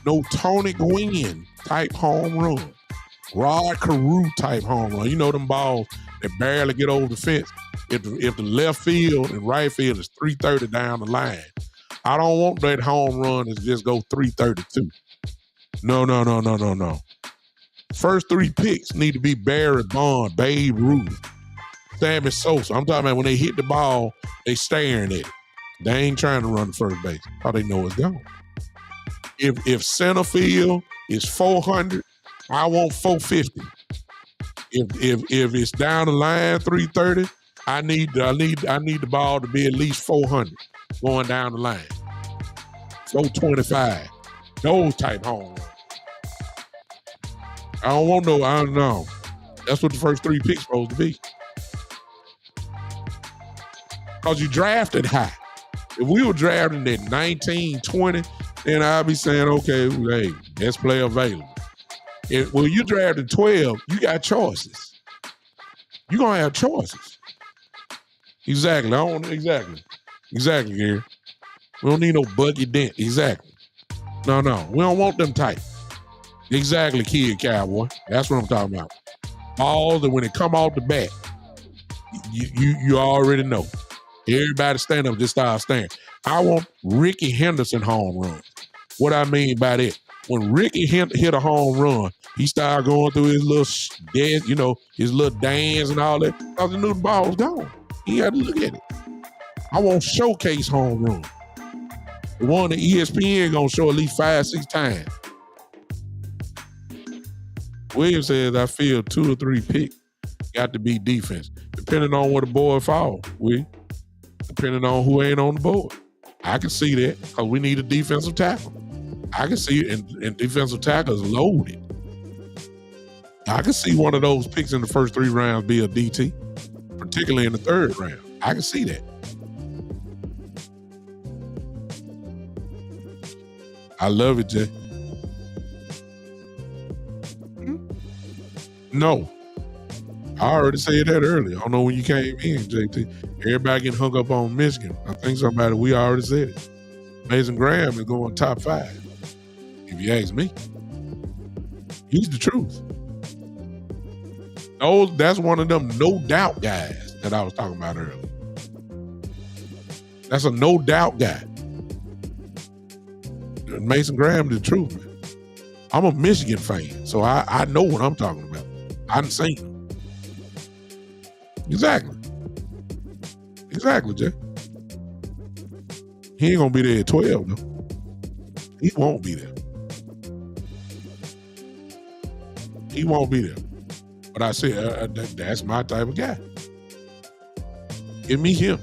no Tony Gwynn type home run, Rod Carew type home run. You know them balls that barely get over the fence. If the left field and right field is 330 down the line, I don't want that home run to just go 332. No. First 3 picks need to be Barry Bonds, Babe Ruth, Sammy Sosa. I'm talking about when they hit the ball, they staring at it. They ain't trying to run the first base. How they know it's gone. If center field is 400, I want 450. If it's down the line 330, I need the ball to be at least 400 going down the line. 425. Those type home runs. I don't know. That's what the first 3 picks supposed to be. Because you drafted high. If we were drafting at 19, 20, then I'd be saying, okay, hey, best player available. When you drafted 12, you got choices. You're going to have choices. Exactly. Exactly, Gary. We don't need no Bucky Dent. Exactly. No. We don't want them type. Exactly, kid cowboy. That's what I'm talking about. Balls that when it come off the bat, you already know. Everybody stand up, just start staring. I want Ricky Henderson home runs. What I mean by that, when Ricky hit a home run, he started going through his little dance, his little dance and all that, because he knew the ball was gone. He had to look at it. I want showcase home run. The one that ESPN gonna show at least 5-6 times. Williams says, I feel 2 or 3 picks got to be defense. Depending on where the board falls, depending on who ain't on the board. I can see that because we need a defensive tackle. I can see it, and defensive tackle is loaded. I can see one of those picks in the first 3 rounds be a DT, particularly in the 3rd round. I can see that. I love it, Jay. No. I already said that earlier. I don't know when you came in, JT. Everybody getting hung up on Michigan. I think we already said it. Mason Graham is going top 5. If you ask me. He's the truth. That's one of them no doubt guys that I was talking about earlier. That's a no doubt guy. Mason Graham is the truth, man. I'm a Michigan fan, so I know what I'm talking about. I done seen him. Exactly, Jay. He ain't gonna be there at 12, though. He won't be there. But But I said, that's my type of guy. Give me him.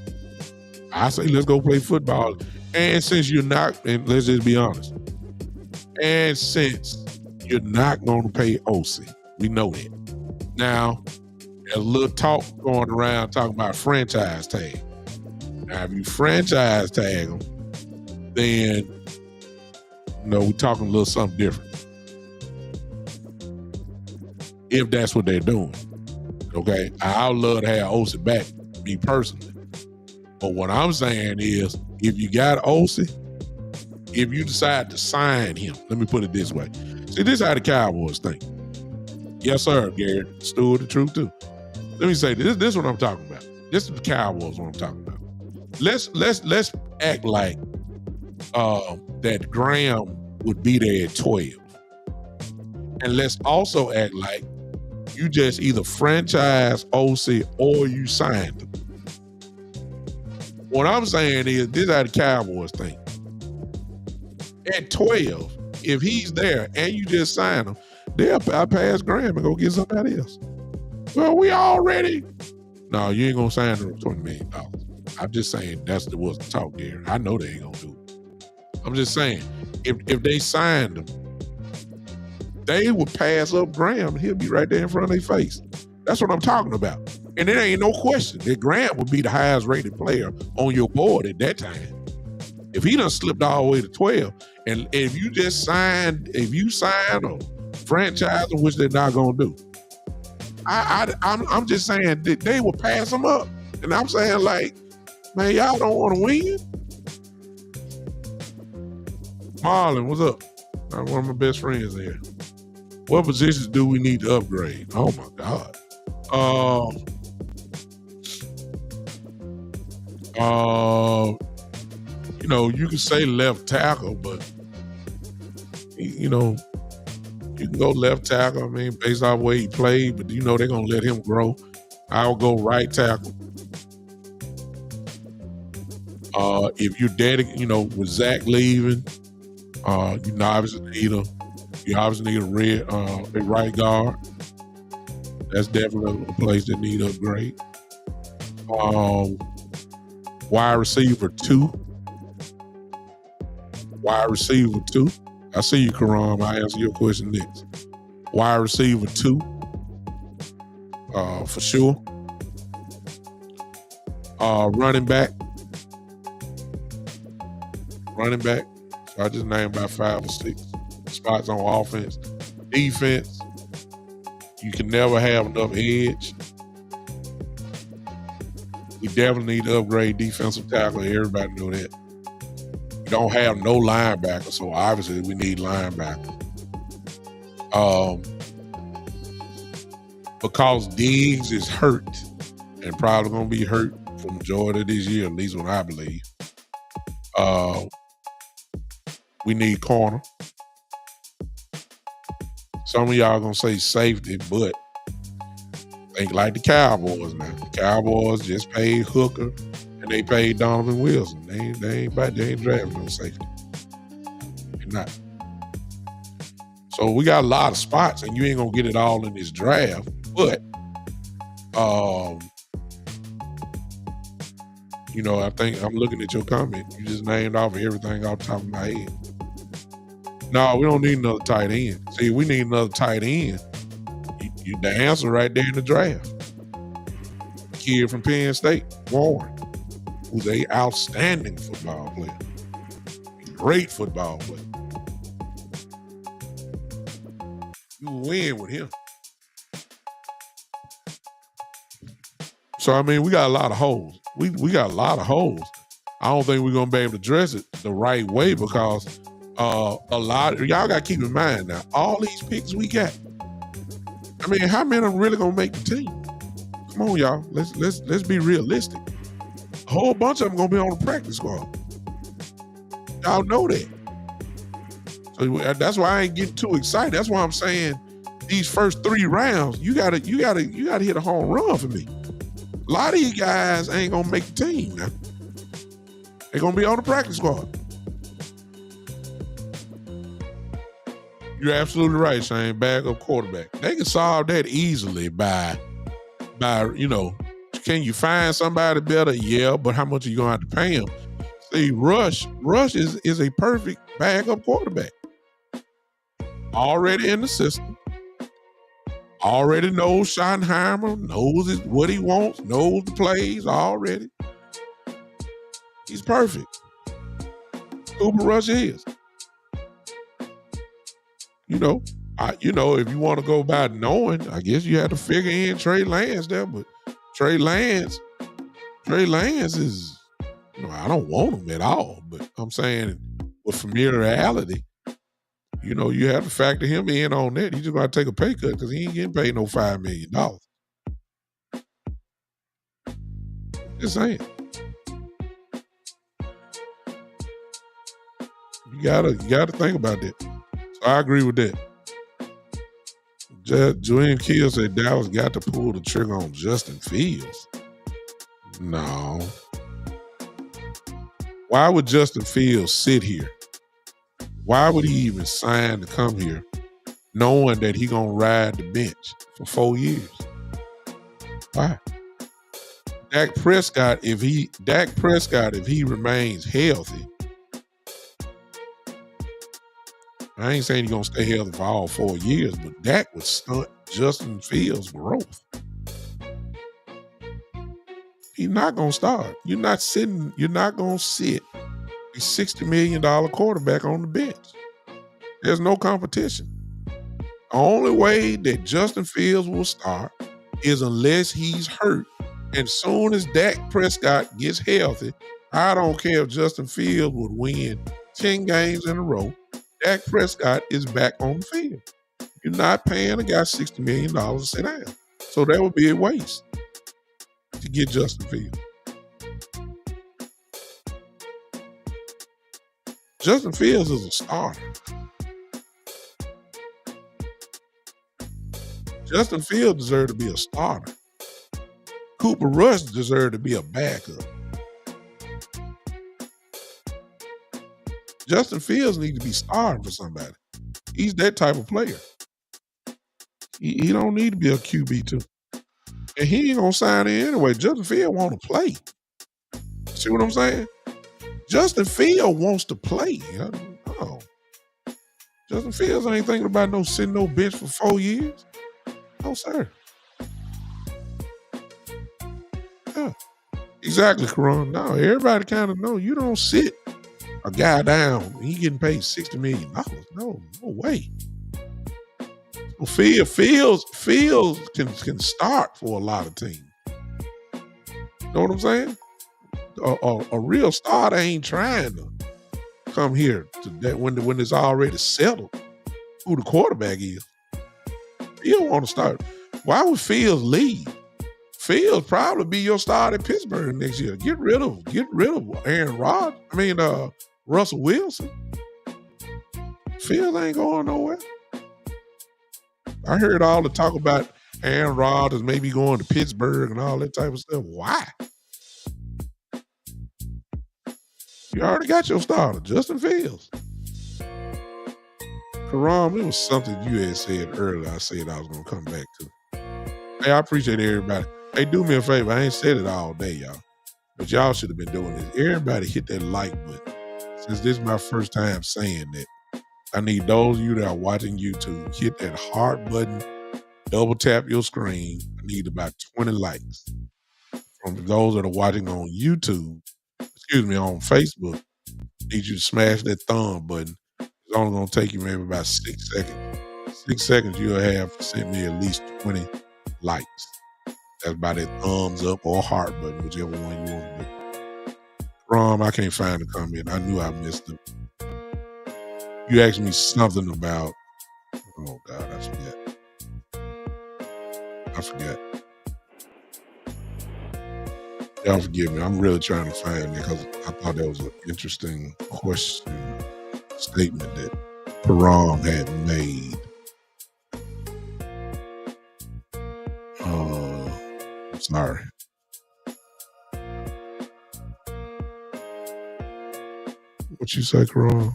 I say, let's go play football. And since you're not, and let's just be honest, and since you're not going to pay OC, we know that. Now, there's a little talk going around talking about franchise tag. Now, if you franchise tag them, then, we're talking a little something different. If that's what they're doing. Okay? I would love to have OC back, me personally. But what I'm saying is, if you got OC, if you decide to sign him, let me put it this way. See, this is how the Cowboys think. Yes, sir, Gary. Stewart, the truth, too. Let me say this. This is what I'm talking about. This is the Cowboys, what I'm talking about. Let's act like that Graham would be there at 12. And let's also act like you just either franchise OC or you signed him. What I'm saying is, this is how the Cowboys think. At 12, if he's there and you just sign him, they'll pass Graham and go get somebody else. Well, we already. No, you ain't gonna sign him for $20 million. I'm just saying that's what's the talk there. I know they ain't gonna do it. I'm just saying, if they signed him, they would pass up Graham and he'll be right there in front of their face. That's what I'm talking about. And there ain't no question that Graham would be the highest rated player on your board at that time. If he done slipped all the way to 12, and if you sign or franchise them, which they're not gonna do, I'm just saying that they will pass him up. And I'm saying, like, man, y'all don't want to win. Marlon, what's up? I'm one of my best friends here. What positions do we need to upgrade? Oh my God. You can say left tackle, but you can go left tackle. I mean, based off where he played, but they're gonna let him grow. I'll go right tackle. If you're dedicated, with Zach leaving, you obviously need a right guard. That's definitely a place that need upgrade. Wide receiver 2. Wide receiver 2. I see you, Karam. I'll answer your question next. Wide receiver 2. For sure. Running back. So I just named about 5 or 6 spots on offense. Defense. You can never have enough edge. We definitely need to upgrade defensive tackle. Everybody know that. We don't have no linebacker, so obviously we need linebacker. Because Diggs is hurt and probably going to be hurt for the majority of this year, at least what I believe. We need corner. Some of y'all going to say safety, but think like the Cowboys now. The Cowboys just paid Hooker and they paid Donovan Wilson. They ain't drafting no safety. They're not. So we got a lot of spots, and you ain't gonna get it all in this draft. But I think I'm looking at your comment. You just named off everything off the top of my head. No, we don't need another tight end. See, we need another tight end. The answer right there in the draft. Kid from Penn State, Warren, who's an outstanding football player. Great football player. You will win with him. So, I mean, we got a lot of holes. We got a lot of holes. I don't think we're going to be able to address it the right way because y'all got to keep in mind now, all these picks we got, I mean, how many of them really gonna make the team? Come on, y'all. Let's be realistic. A whole bunch of them gonna be on the practice squad. Y'all know that. So that's why I ain't getting too excited. That's why I'm saying these first 3 rounds, you gotta hit a home run for me. A lot of you guys ain't gonna make the team now. They're gonna be on the practice squad. You're absolutely right, Shane. Backup quarterback. They can solve that easily by. Can you find somebody better? Yeah, but how much are you gonna have to pay him? See, Rush is a perfect backup quarterback. Already in the system. Already knows Schottenheimer, knows what he wants, knows the plays already. He's perfect. Cooper Rush is. If you want to go by knowing, I guess you have to figure in Trey Lance there, but Trey Lance is, I don't want him at all, but I'm saying with familiarity, you have to factor him in on that. He's just going to take a pay cut because he ain't getting paid no $5 million. Just saying. You gotta think about that. So I agree with that. Julian Kill said Dallas got to pull the trigger on Justin Fields. No. Why would Justin Fields sit here? Why would he even sign to come here knowing that he gonna ride the bench for 4 years? Why? Dak Prescott, if he remains healthy, I ain't saying he's going to stay healthy for all 4 years, but Dak would stunt Justin Fields' growth. He's not going to start. You're not going to sit a $60 million quarterback on the bench. There's no competition. The only way that Justin Fields will start is unless he's hurt. And soon as Dak Prescott gets healthy, I don't care if Justin Fields would win 10 games in a row. Dak Prescott is back on the field. You're not paying a guy $60 million to sit down. So that would be a waste to get Justin Fields. Justin Fields is a starter. Justin Fields deserves to be a starter. Cooper Rush deserves to be a backup. Justin Fields needs to be starting for somebody. He's that type of player. He don't need to be a QB2. And he ain't going to sign in anyway. Justin Fields want to play. See what I'm saying? Justin Fields wants to play. No. Justin Fields ain't thinking about sitting no bench for 4 years. No, sir. Yeah. Exactly, Karan. No, everybody kind of know you don't sit a guy down, he getting paid $60 million. No way. Well, Fields can start for a lot of teams. Know what I'm saying? A real starter ain't trying to come here to that when it's already settled who the quarterback is. Fields want to start. Why would Fields leave? Fields probably be your starter at Pittsburgh next year. Get rid of Aaron Rodgers. Russell Wilson. Fields ain't going nowhere. I heard all the talk about Aaron Rodgers maybe going to Pittsburgh and all that type of stuff. Why? You already got your starter, Justin Fields. Karam, it was something you had said earlier. I said I was going to come back to. Hey, I appreciate everybody. Hey, do me a favor. I ain't said it all day, y'all. But y'all should have been doing this. Everybody hit that like button. Since this is my first time saying that, I need those of you that are watching YouTube, hit that heart button, double tap your screen. I need about 20 likes. From those that are watching on YouTube, on Facebook, I need you to smash that thumb button. It's only going to take you maybe about 6 seconds. 6 seconds, you'll have sent me at least 20 likes. That's by that thumbs up or heart button, whichever one you want to do. Rom, I can't find the comment. I knew I missed it. You asked me something about, oh God, I forget. Y'all forgive me. I'm really trying to find it because I thought that was an interesting statement that Param had made. I'm sorry. What you say, Karan?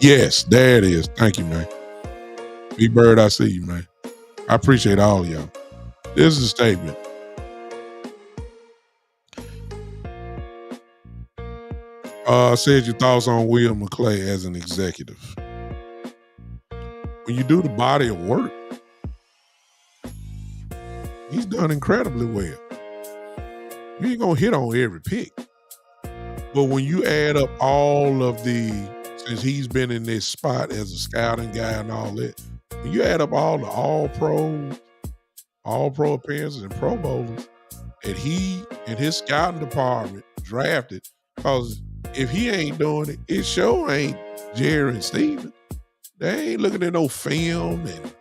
Yes, there it is. Thank you, man. Big Bird, I see you, man. I appreciate all of y'all. This is a statement. Said your thoughts on William McClay as an executive. When you do the body of work, he's done incredibly well. You ain't gonna hit on every pick. But when you add up all of since he's been in this spot as a scouting guy and all that, when you add up all the all-pro appearances and Pro Bowlers that he and his scouting department drafted, because if he ain't doing it, it sure ain't Jerry and Steven. They ain't looking at no film and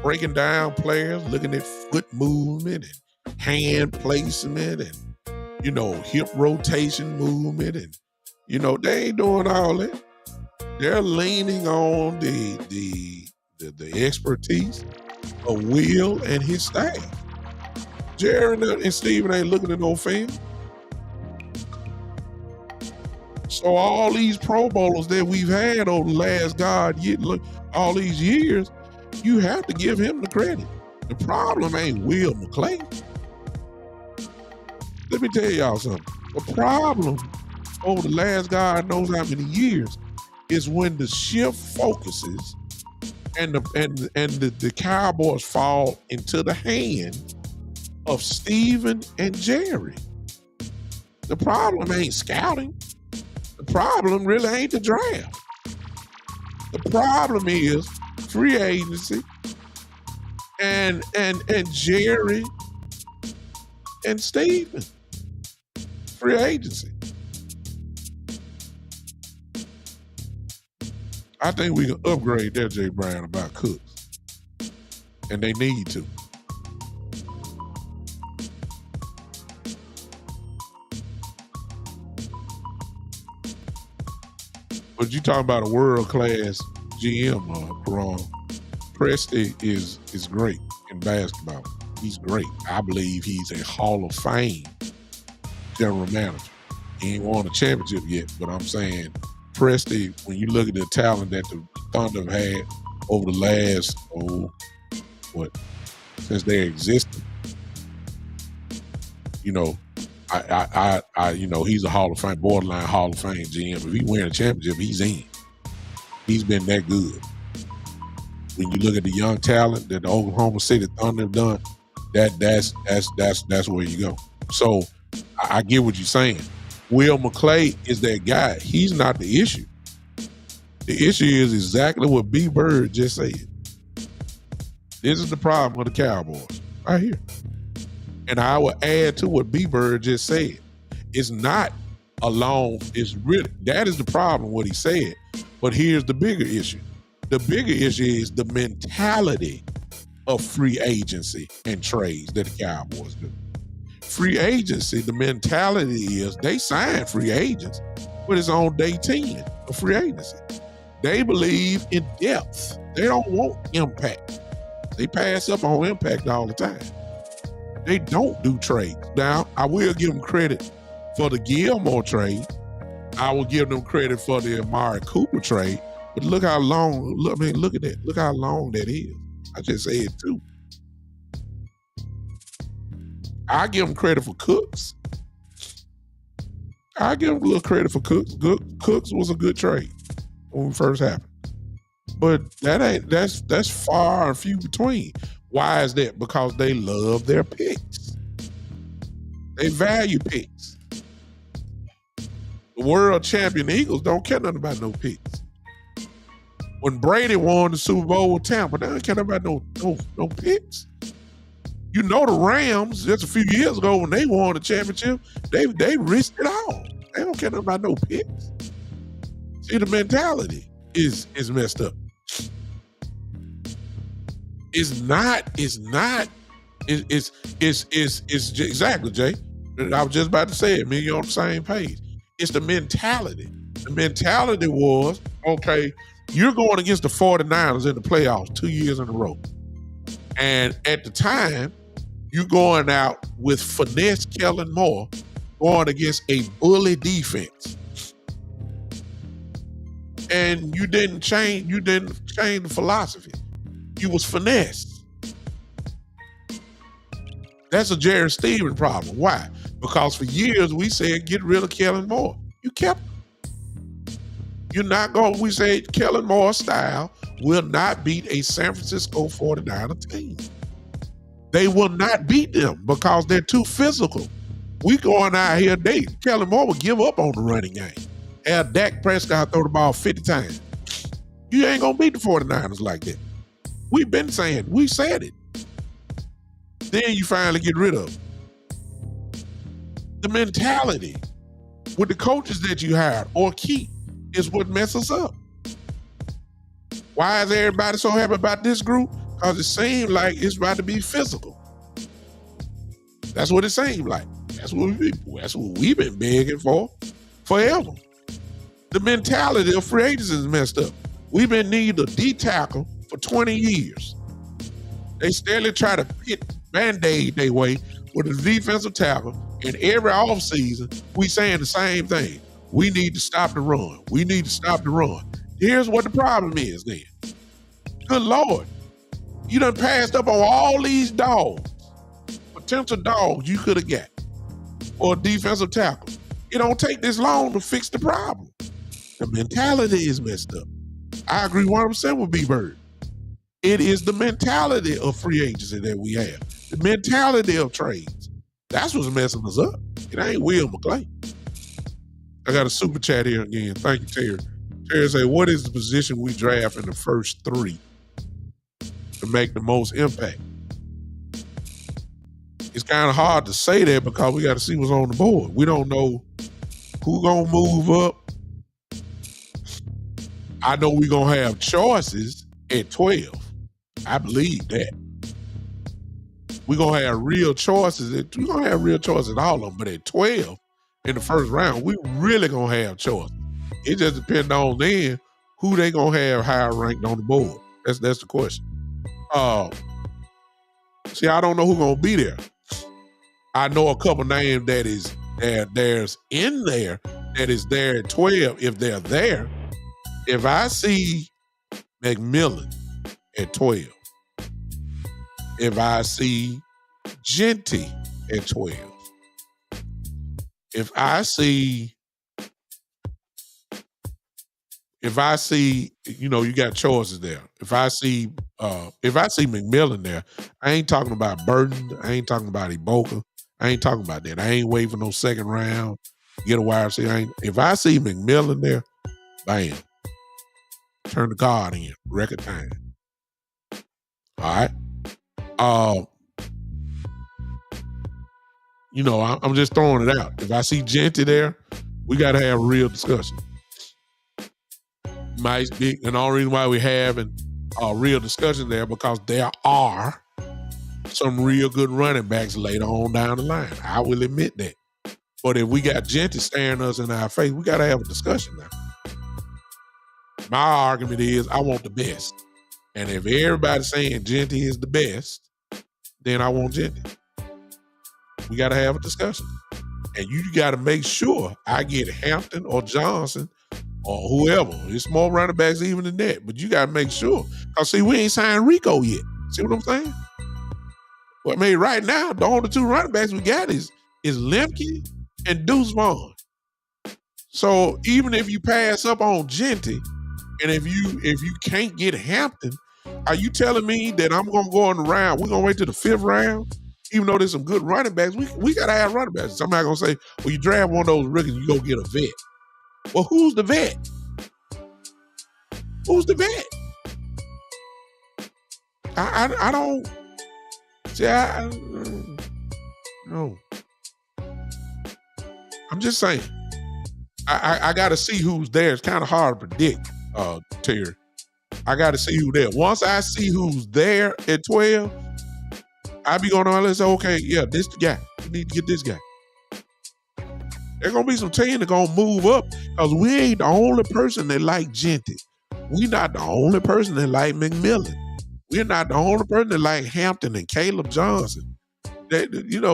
breaking down players, looking at foot movement and hand placement and, hip rotation movement. And, they ain't doing all that. They're leaning on the expertise of Will and his staff. Jerry and Steven ain't looking at no film. So all these Pro Bowlers that we've had over the last all these years, you have to give him the credit. The problem ain't Will McClay. Let me tell y'all something. The problem over the last God knows how many years is when the shift focuses and the Cowboys fall into the hands of Steven and Jerry. The problem ain't scouting. The problem really ain't the draft. The problem is free agency and Jerry and Steven. Free agency. I think we can upgrade that, Jay Brown, about Cooks. And they need to. But you talking about a world-class GM, Karan. Presti is great in basketball. He's great. I believe he's a Hall of Fame general manager. He ain't won a championship yet, but I'm saying Presti, when you look at the talent that the Thunder have had over the last, since they existed, he's a Hall of Fame, borderline Hall of Fame GM. If he win a championship, he's in. He's been that good. When you look at the young talent that the Oklahoma City Thunder have done, that's where you go. So I get what you're saying. Will McClay is that guy. He's not the issue. The issue is exactly what B. Bird just said. This is the problem with the Cowboys right here. And I will add to what B. Bird just said. It's not alone. It's really, that is the problem, what he said. But here's the bigger issue. The bigger issue is the mentality of free agency and trades that the Cowboys do. Free agency, the mentality is they sign free agents, but it's on day 10 of free agency. They believe in depth. They don't want impact. They pass up on impact all the time. They don't do trades. Now, I will give them credit for the Gilmore trade. I will give them credit for the Amari Cooper trade. But look how long, look at that. Look how long that is. I just said it too. I give them credit for Cooks. I give them a little credit for Cooks. Cooks was a good trade when we first happened. But that's far and few between. Why is that? Because they love their picks. They value picks. The world champion Eagles don't care nothing about no picks. When Brady won the Super Bowl with Tampa, they don't care about no picks. You know the Rams, just a few years ago when they won the championship, they risked it all. They don't care nothing about no picks. See, the mentality is messed up. It's exactly, Jay. I was just about to say it. Me and you on the same page. It's the mentality. The mentality was, okay, you're going against the 49ers in the playoffs 2 years in a row. And at the time, you're going out with finesse Kellen Moore going against a bully defense. And you didn't change the philosophy. You was finessed. That's a Jared Stevens problem. Why? Because for years we said get rid of Kellen Moore. You kept him. You're not going, we said Kellen Moore's style will not beat a San Francisco 49er team. They will not beat them because they're too physical. We going out here, Kellen Moore will give up on the running game. Have Dak Prescott throw the ball 50 times. You ain't going to beat the 49ers like that. We've been saying, we said it. Then you finally get rid of it. The mentality with the coaches that you hired or keep is what messes up. Why is everybody so happy about this group? Because it seems like it's about to be physical. That's what it seems like. That's what we've been begging for forever. The mentality of free agents is messed up. We've been needing a D tackle for 20 years. They steadily try to band-aid their way with a defensive tackle, and every offseason, we saying the same thing. We need to stop the run. We need to stop the run. Here's what the problem is then. Good Lord. You done passed up on all these dogs, potential dogs you could have got, or a defensive tackle. It don't take this long to fix the problem. The mentality is messed up. I agree 100% with B-Bird. It is the mentality of free agency that we have. The mentality of trades. That's what's messing us up. It ain't Will McClay. I got a super chat here again. Thank you, Terry. Terry say, what is the position we draft in the first three to make the most impact? It's kind of hard to say that because we got to see what's on the board. We don't know who gonna move up. I know we're gonna have choices at 12. I believe that. We're gonna have real choices. We're gonna have real choices at all of them, but at 12 in the first round, we really gonna have choices. It just depends on then who they gonna have higher ranked on the board. That's the question. See, I don't know who's gonna be there. I know a couple names that is there's in there that is there at 12 if they're there. If I see McMillan at 12, if I see Genty at 12, if I see, you got choices there. If I see McMillan there, I ain't talking about Burton. I ain't talking about Iboka. I ain't talking about that. I ain't waiting for no second round. Get a wide receiver. If I see McMillan there, bam. Turn the card in. Record time. All right. I'm just throwing it out. If I see Genty there, we got to have a real discussion. Might be, and the only reason why we're having a real discussion there because there are some real good running backs later on down the line. I will admit that. But if we got Genty staring us in our face, we got to have a discussion now. My argument is I want the best. And if everybody's saying Genty is the best, then I want Genty. We got to have a discussion. And you got to make sure I get Hampton or Johnson or whoever. It's more running backs even than that. But you got to make sure. Because, see, we ain't signed Rico yet. See what I'm saying? Well, I mean, right now, the only two running backs we got is Lemke and Deuce Vaughn. So even if you pass up on Genty, and if you can't get Hampton, are you telling me that I'm going to go on the round? We're going to wait till the 5th round? Even though there's some good running backs, we got to have running backs. Somebody going to say, well, you draft one of those rookies, you go get a vet. Well, who's the vet? Who's the vet? I don't... See, no. I'm just saying. I got to see who's there. It's kind of hard to predict, Terry. I got to see who's there. Once I see who's there at 12, I be going on and say, okay, yeah, this the guy. We need to get this guy. There's going to be some team that going to move up because we ain't the only person that like Genty. We not the only person that like McMillan. We're not the only person that like Hampton and Caleb Johnson. That,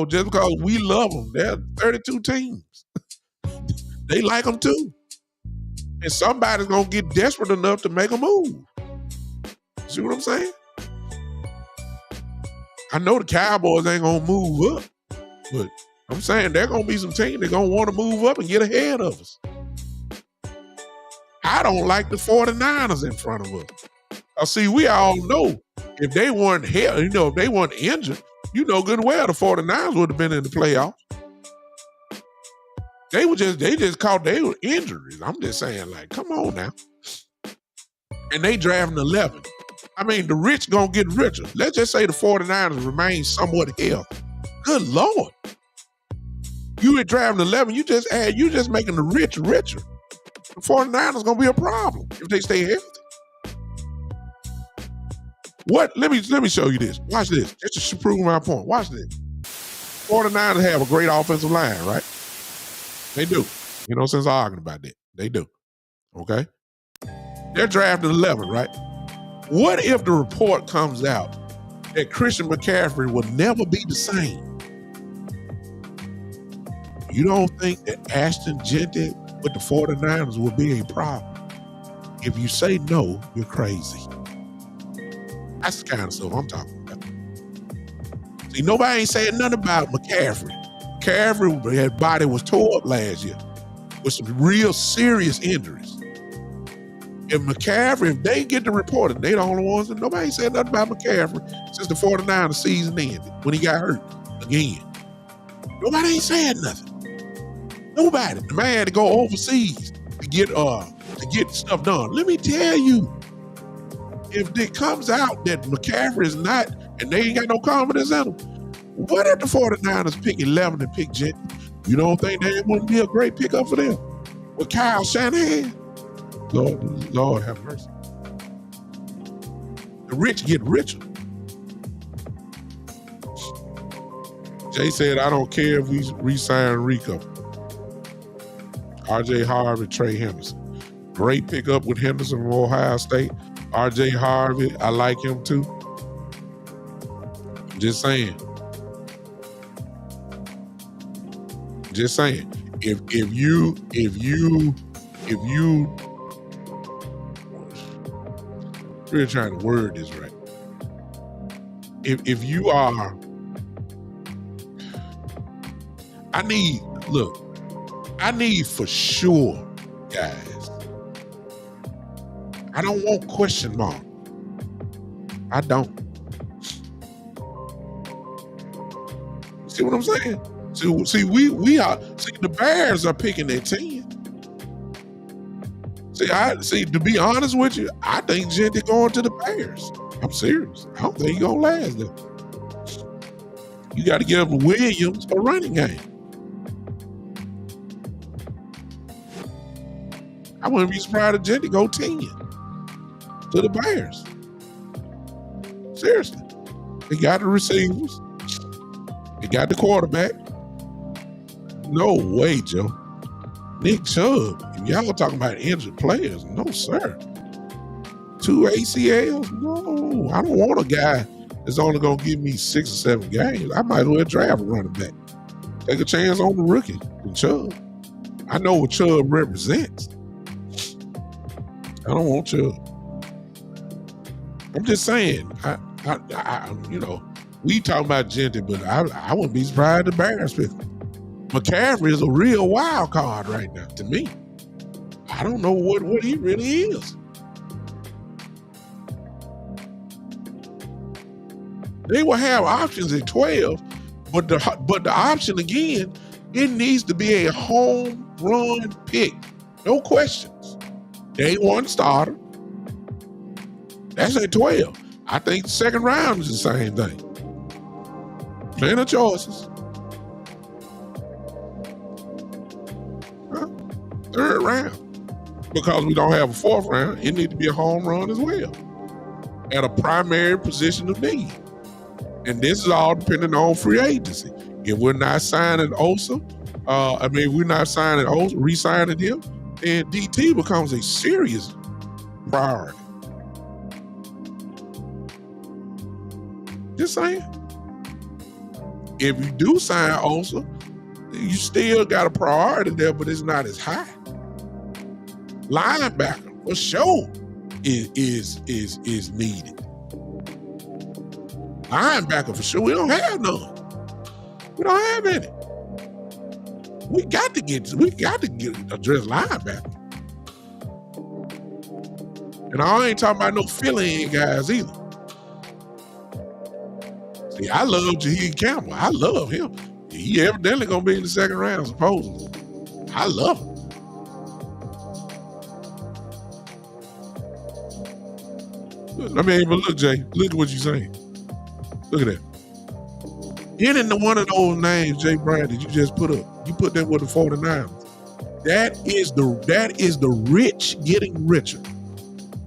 just because we love them, there are 32 teams. They like them too. And somebody's going to get desperate enough to make a move. See what I'm saying? I know the Cowboys ain't gonna move up, but I'm saying there gonna be some teams that gonna want to move up and get ahead of us. I don't like the 49ers in front of us. See, we all know if they weren't here, if they weren't injured, good and well the 49ers would have been in the playoffs. They just caught they were injuries. I'm just saying, like, come on now. And they drafting 11. I mean, the rich gonna get richer. Let's just say the 49ers remain somewhat healthy. Good Lord. You ain't drafting 11, you just making the rich richer. The 49ers gonna be a problem if they stay healthy. What? Let me show you this. Watch this. Just to prove my point. Watch this. 49ers have a great offensive line, right? They do. Since arguing about that. They do. Okay? They're drafting 11, right? What if the report comes out that Christian McCaffrey will never be the same? You don't think that Ashton Jeanty with the 49ers will be a problem? If you say no, you're crazy. That's the kind of stuff I'm talking about. See, nobody ain't saying nothing about McCaffrey. His body was tore up last year with some real serious injuries. If they get the report, and they the only ones that nobody said nothing about McCaffrey since the 49ers season ended when he got hurt again. Nobody ain't saying nothing. Nobody. The man had to go overseas to get stuff done. Let me tell you, if it comes out that McCaffrey is not, and they ain't got no confidence in him, what if the 49ers pick 11 and pick Jeanty? You don't think that wouldn't be a great pickup for them? With Kyle Shanahan? Lord have mercy. The rich get richer. Jay said, I don't care if we re-sign Rico. R.J. Harvey, Trey Henderson. Great pickup with Henderson from Ohio State. R.J. Harvey, I like him too. Just saying. If you really trying to word this right. If you are, I need for sure, guys. I don't want question mark. I don't. See what I'm saying? See, the Bears are picking at 10. To be honest with you, I think Jeanty going to the Bears. I'm serious. I don't think he's gonna last there. You got to give Williams a running game. I wouldn't be surprised if Jeanty go 10 to the Bears. Seriously. They got the receivers. They got the quarterback. No way, Joe. Nick Chubb. If y'all talking about injured players, no, sir. 2 ACLs? No. I don't want a guy that's only going to give me 6 or 7 games. I might as well draft a running back. Take a chance on the rookie and Chubb. I know what Chubb represents. I don't want Chubb. I'm just saying, we talking about Jeanty, but I wouldn't be surprised if the Bears pick him. McCaffrey is a real wild card right now to me. I don't know what he really is. They will have options at 12, but the option again, it needs to be a home run pick. No questions. Day one starter. That's at 12. I think the second round is the same thing. Plenty of choices. Third round. Because we don't have a fourth round, it needs to be a home run as well. At a primary position of need. And this is all depending on free agency. If we're not signing Osa, re-signing him, then DT becomes a serious priority. Just saying. If you do sign Osa, you still got a priority there, but it's not as high. Linebacker, for sure, is needed. Linebacker for sure. We don't have none. We don't have any. We got to get address linebacker. And I ain't talking about no fill-in guys either. See, I love Jaheim Campbell. I love him. He evidently gonna be in the second round, supposedly. I love him. I mean, but look, Jay, look at what you're saying. Look at that. Any one of those names, Jay Brown, that you just put up, you put them with the 49ers. That is the rich getting richer.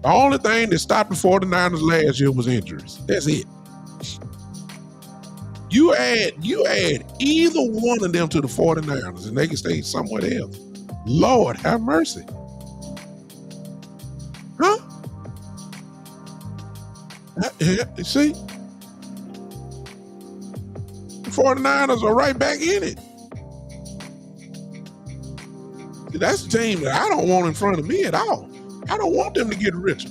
The only thing that stopped the 49ers last year was injuries. That's it. You add either one of them to the 49ers and they can stay somewhere else. Lord have mercy. Huh? See? The 49ers are right back in it. That's the team that I don't want in front of me at all. I don't want them to get richer.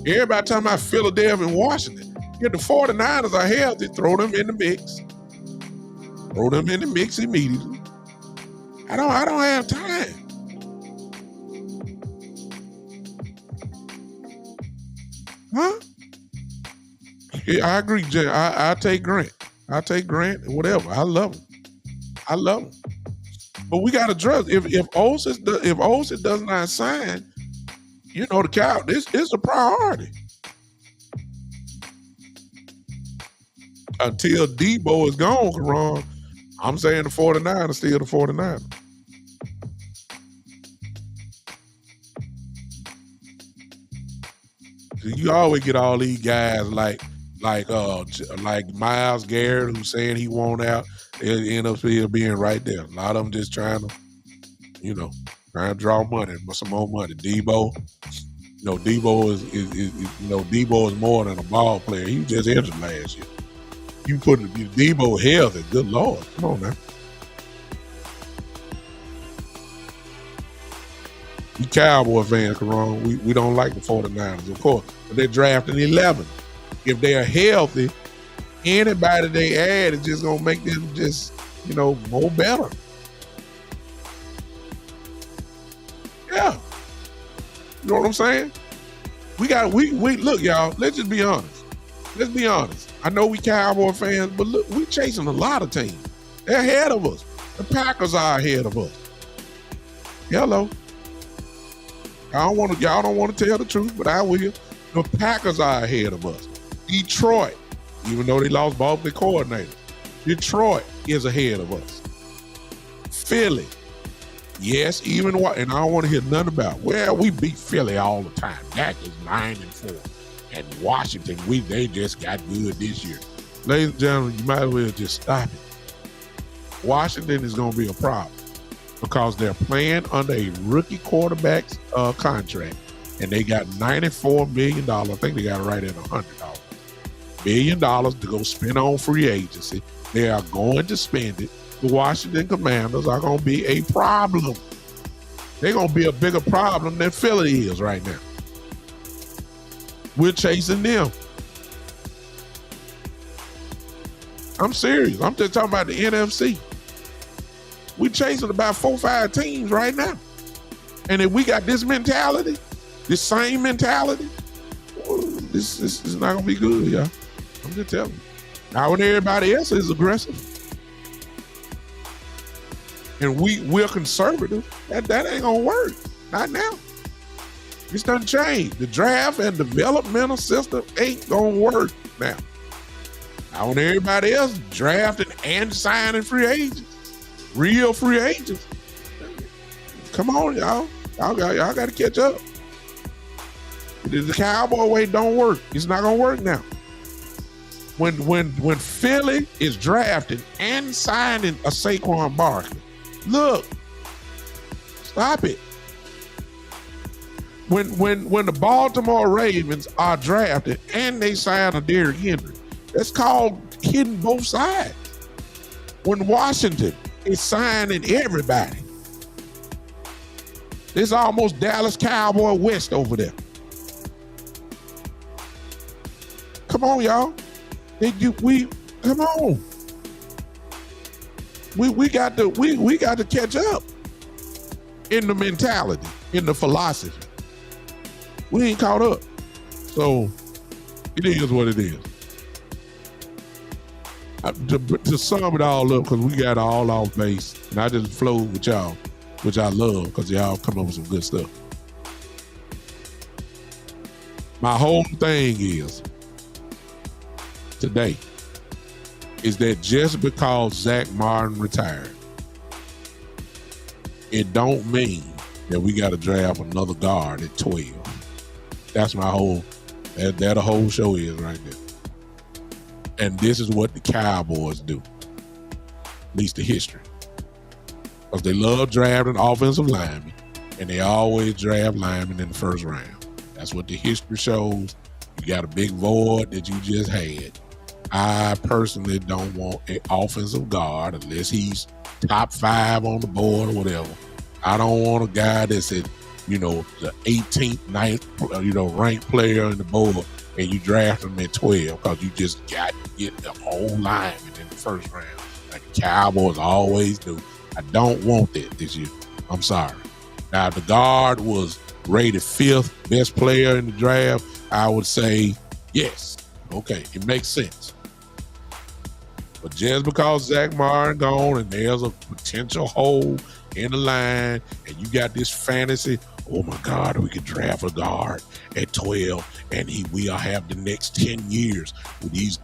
Everybody talking about Philadelphia and Washington. If the 49ers are healthy, throw them in the mix. Throw them in the mix immediately. I don't have time. Huh? Yeah, I agree, Jay. I take Grant. I take Grant, whatever. I love him. But we got to trust. If Olsen does not sign, you know, the Cow, this is a priority. Until Debo is gone, Karan, I'm saying the 49ers still the 49ers. So you always get all these guys like Myles Garrett, who's saying he won't out. It end up still being right there. A lot of them just trying to draw money, some more money. Debo, Debo is more than a ball player. He was just injured last year. You put Debo healthy, good Lord. Come on now. You Cowboy fans, Karan, we don't like the 49ers, of course. But they're drafting 11. If they are healthy, anybody they add is just going to make them just, more better. Yeah. You know what I'm saying? We look, y'all, let's just be honest. Let's be honest. I know we Cowboy fans, but look, we chasing a lot of teams. They're ahead of us. The Packers are ahead of us. Hello. Y'all don't want to tell the truth, but I will. The Packers are ahead of us. Detroit, even though they lost both their coordinators, Detroit is ahead of us. Philly, yes, and I don't want to hear nothing about, well, we beat Philly all the time. That is 9-4. And Washington, they just got good this year. Ladies and gentlemen, you might as well just stop it. Washington is going to be a problem because they're playing under a rookie quarterback's contract, and they got $94 million. I think they got it right at $100 million to go spend on free agency. They are going to spend it. The Washington Commanders are going to be a problem. They're going to be a bigger problem than Philly is right now. We're chasing them. I'm serious. I'm just talking about the NFC. We're chasing about 4 or 5 teams right now. And if we got this mentality, this same mentality, this is not going to be good, y'all. I'm just telling you. Now when everybody else is aggressive and we're conservative, that ain't going to work. Not now. It's done changed. The draft and developmental system ain't gonna work now. Now when everybody else drafting and signing free agents, real free agents, come on, y'all. Y'all got to catch up. The Cowboy way don't work. It's not gonna work now. When Philly is drafting and signing a Saquon Barkley, look, stop it. When the Baltimore Ravens are drafted and they sign a Derrick Henry, that's called hitting both sides. When Washington is signing everybody, it's almost Dallas Cowboy West over there. Come on, y'all. We come on. We got to catch up in the mentality, in the philosophy. We ain't caught up. So it is what it is. To sum it all up, because we got all off base, and I just flow with y'all, which I love, because y'all come up with some good stuff. My whole thing is today is that just because Zach Martin retired, it don't mean that we got to draft another guard at 12. That's my whole, that the whole show is right there. And this is what the Cowboys do, at least the history. Because they love drafting offensive linemen, and they always draft linemen in the first round. That's what the history shows. You got a big void that you just had. I personally don't want an offensive guard unless he's top 5 on the board or whatever. I don't want a guy that's at, the 18th, 9th, ranked player in the board, and you draft him at 12 because you just got to get the whole lineman in the first round, like the Cowboys always do. I don't want that this year. I'm sorry. Now, if the guard was rated 5th best player in the draft, I would say yes. Okay, it makes sense. But just because Zach Martin gone and there's a potential hole in the line, and you got this fantasy, oh my God, we could draft a guard at 12, and we'll have the next 10 years with these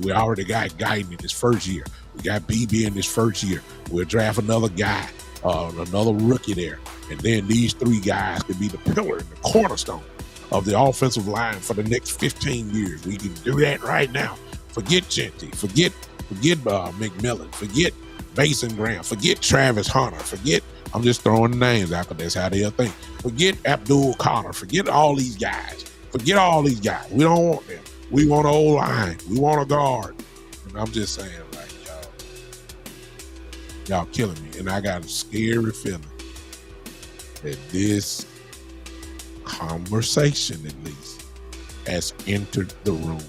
we already got Guyton in his first year. We got BB in his first year. We'll draft another guy, another rookie there. And then these 3 guys could be the pillar and the cornerstone of the offensive line for the next 15 years. We can do that right now. Forget Genty. Forget McMillan. Forget Mason Graham. Forget Travis Hunter. I'm just throwing names out because that's how they'll think. Forget Abdul Connor. Forget all these guys. Forget all these guys. We don't want them. We want an old line. We want a guard. And I'm just saying, like, y'all killing me. And I got a scary feeling that this conversation, at least, has entered the room.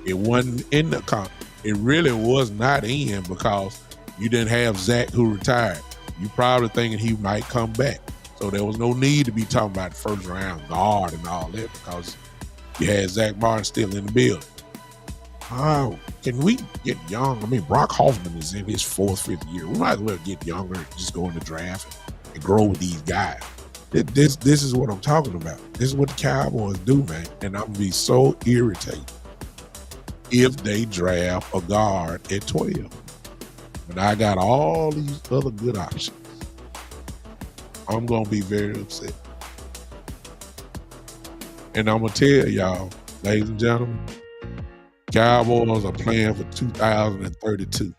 It wasn't in the it really was not in, because you didn't have Zach who retired. You probably thinking he might come back. So there was no need to be talking about the first round guard and all that, because you had Zach Martin still in the building. Oh, can we get young? I mean, Brock Hoffman is in his 4th, 5th year. We might as well get younger and just go in the draft and grow with these guys. This is what I'm talking about. This is what the Cowboys do, man. And I'm going to be so irritated if they draft a guard at 12. But I got all these other good options. I'm going to be very upset. And I'm going to tell y'all, ladies and gentlemen, Cowboys are playing for 2032.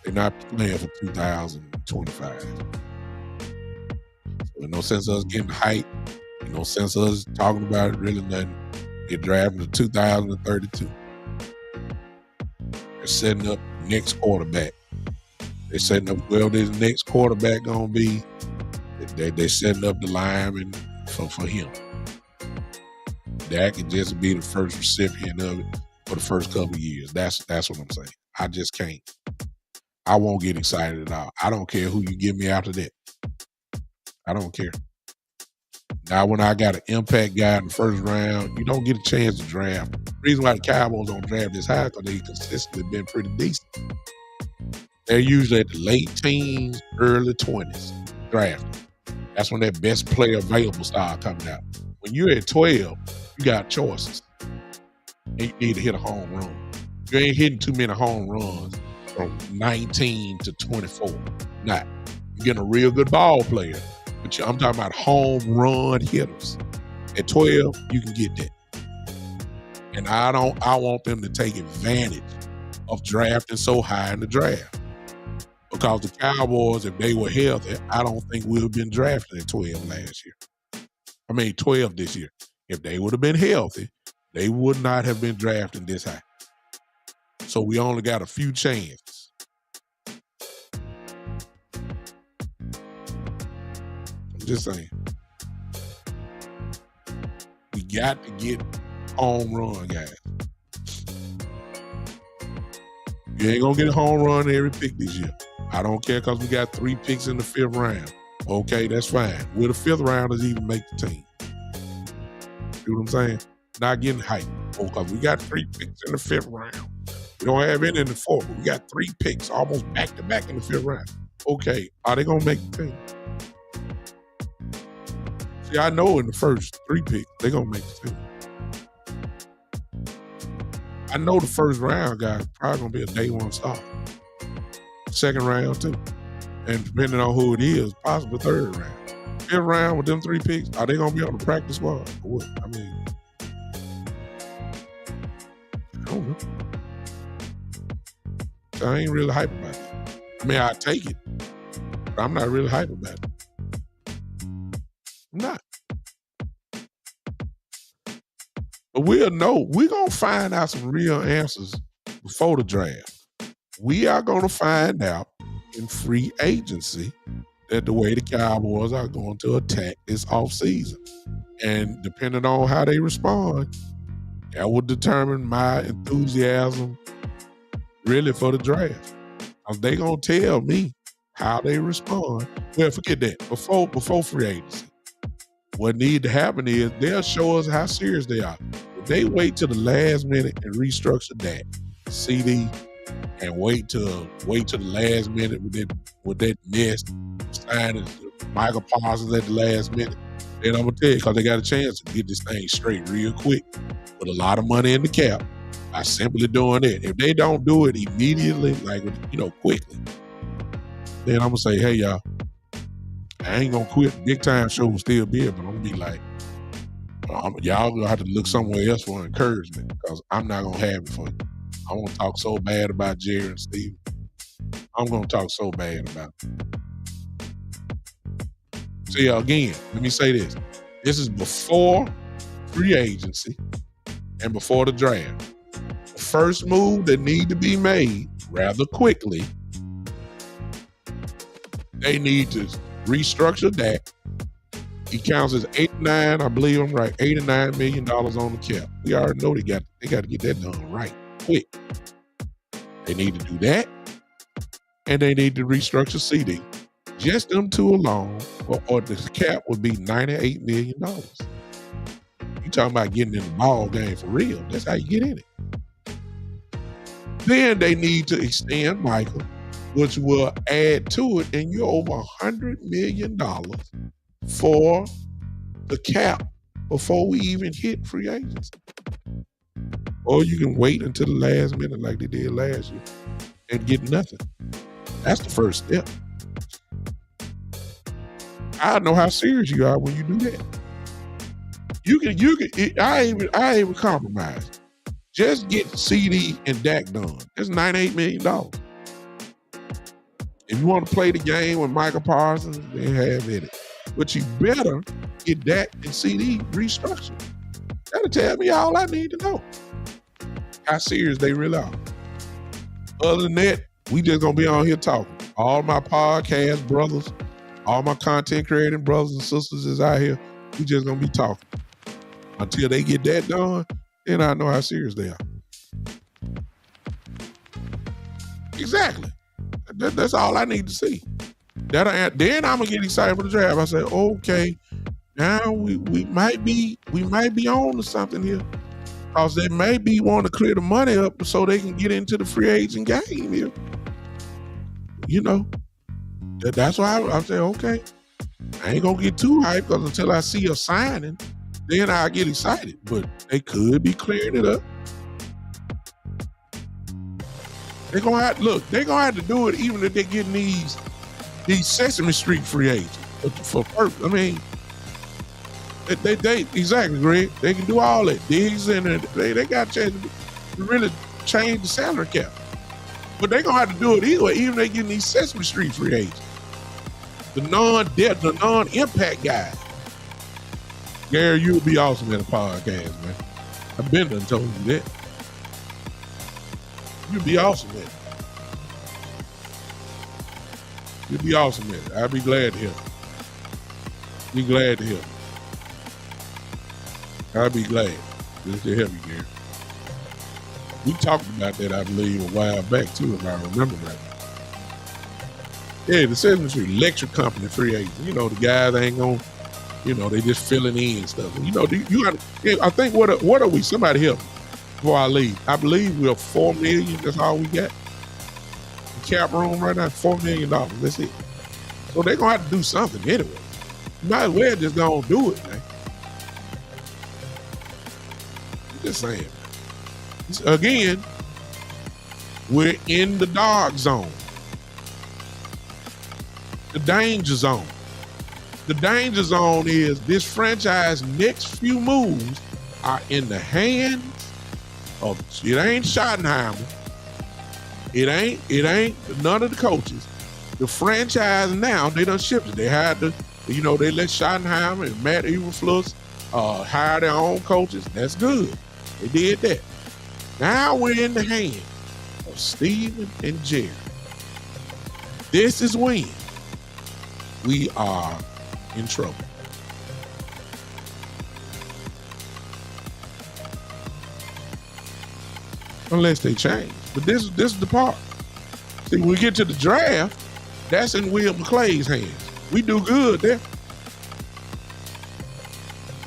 They're not playing for 2025. So there's no sense of us getting hyped. There's no sense of us talking about it, really nothing. Get drafted to 2032. They're setting up next quarterback. They're setting up, well, this next quarterback going to be, they're setting up the lineman for him. That could just be the first recipient of it for the first couple of years. That's what I'm saying. I just can't. I won't get excited at all. I don't care who you give me after that. I don't care. Now, when I got an impact guy in the first round, you don't get a chance to draft. The reason why the Cowboys don't draft this high is because they've consistently been pretty decent. They're usually at the late teens, early 20s drafting. That's when that best player available start coming out. When you're at 12, you got choices. And you need to hit a home run. You ain't hitting too many home runs from 19 to 24. Not. You're getting a real good ball player. But I'm talking about home run hitters. At 12, you can get that. And I want them to take advantage of drafting so high in the draft. Because the Cowboys, if they were healthy, I don't think we would have been drafted at 12 last year. 12 this year. If they would have been healthy, they would not have been drafting this high. So we only got a few chances. I'm just saying. We got to get home run guys. You ain't gonna get a home run every pick this year. I don't care because we got 3 picks in the 5th round. Okay, that's fine. Will the 5th rounders even make the team? See what I'm saying? Not getting hyped. Oh, because we got 3 picks in the 5th round. We don't have any in the 4th, but we got 3 picks almost back to back in the 5th round. Okay, are they gonna make the team? See, I know in the first 3 picks, they're gonna make the team. I know the first round guys probably gonna be a day 1 start. Second round too. And depending on who it is, possibly 3rd round. 5th round with them 3 picks, are they gonna be on the practice squad? Or what? I mean, I don't know. So I ain't really hype about it. I mean, I take it, but I'm not really hype about it. I'm not. But we'll know. We're going to find out some real answers before the draft. We are going to find out in free agency that the way the Cowboys are going to attack this offseason. And depending on how they respond, that will determine my enthusiasm really for the draft. They're going to tell me how they respond. Well, forget that. Before free agency, what need to happen is they'll show us how serious they are. If they wait till the last minute and restructure that CD and wait till the last minute with that mess, signing Michael Parsons at the last minute, then I'm going to tell you, because they got a chance to get this thing straight real quick with a lot of money in the cap by simply doing it. If they don't do it immediately, like, quickly, then I'm going to say, hey, y'all, I ain't going to quit. Big Time Show will still be here, but I'm going to be like, y'all going to have to look somewhere else for encouragement because I'm not going to have it for you. I want to talk so bad about Jerry and Steve. I'm going to talk so bad about it. See, again, let me say this. This is before free agency and before the draft. The first move that need to be made rather quickly, they need to restructure that. He counts as 89, I believe I'm right, $89 million on the cap. We already know they got to get that done right, quick. They need to do that, and they need to restructure CD. Just them two alone, or the cap would be $98 million. You talking about getting in the ball game for real. That's how you get in it. Then they need to extend Michael, which will add to it, and you're over $100 million for the cap before we even hit free agency. Or you can wait until the last minute like they did last year and get nothing. That's the first step. I know how serious you are when you do that. I even compromise. Just get CD and Dak done. That's $98 million. If you want to play the game with Michael Parsons, then have at it. But you better get Dak and CD restructured. That'll tell me all I need to know. How serious they really are. Other than that, we just gonna be on here talking. All my podcast brothers, all my content creating brothers and sisters is out here. We just gonna be talking. Until they get that done, then I know how serious they are. Exactly. That's all I need to see. Then I'm gonna get excited for the draft. I say, okay, now we might be on to something here. Because they may be wanting to clear the money up so they can get into the free agent game here. That's why I say, okay, I ain't going to get too hyped because until I see a signing, then I get excited. But they could be clearing it up. They're going to have to do it even if they're getting these Sesame Street free agents. They exactly, Greg. They can do all that. Diggs and they got a chance to really change the salary cap. But they're going to have to do it either way, even if they getting these Sesame Street free agents. The non-impact guys. Gary, you would be awesome in a podcast, man. I've been done told you that. You'd be awesome at it. You'd be awesome at it. I'd be glad to hear it. Be glad to hear it. I'll be glad just to help you, Gary. We talked about that, I believe, a while back too, if I remember right. Yeah, the Sesame Street electric company free agent. You know, the guys ain't gonna, they just filling in and stuff. You know, you got. I think what are we? Somebody help me before I leave. I believe we're $4 million. That's all we got. The cap room right now, $4 million. That's it. So they're gonna have to do something anyway. You might as well just go and do it, man. I'm just saying. Again, we're in the dark zone. The danger zone. The danger zone is this franchise next few moves are in the hands of, it ain't Schottenheimer. It ain't none of the coaches. The franchise now, they done shipped it. They had to, they let Schottenheimer and Matt Eberflus hire their own coaches. That's good. They did that. Now we're in the hands of Steven and Jerry. This is when we are in trouble. Unless they change. But this is the part. See, when we get to the draft, that's in Will McClay's hands. We do good there.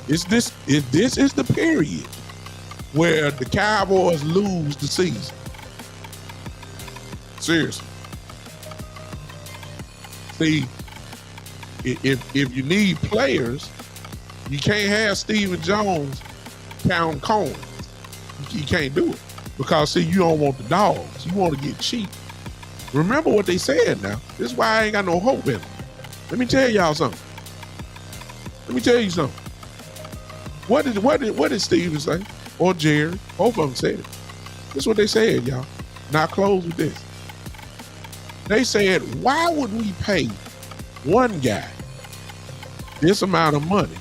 This is the period where the Cowboys lose the season. Seriously. See, if you need players, you can't have Stephen Jones counting coins. You can't do it. Because, see, you don't want the dogs. You want to get cheap. Remember what they said now. This is why I ain't got no hope in them. Let me tell y'all something. Let me tell you something. What did Steven say? Or Jerry? Both of them said it. This is what they said, y'all. Now close with this. They said, why would we pay one guy this amount of money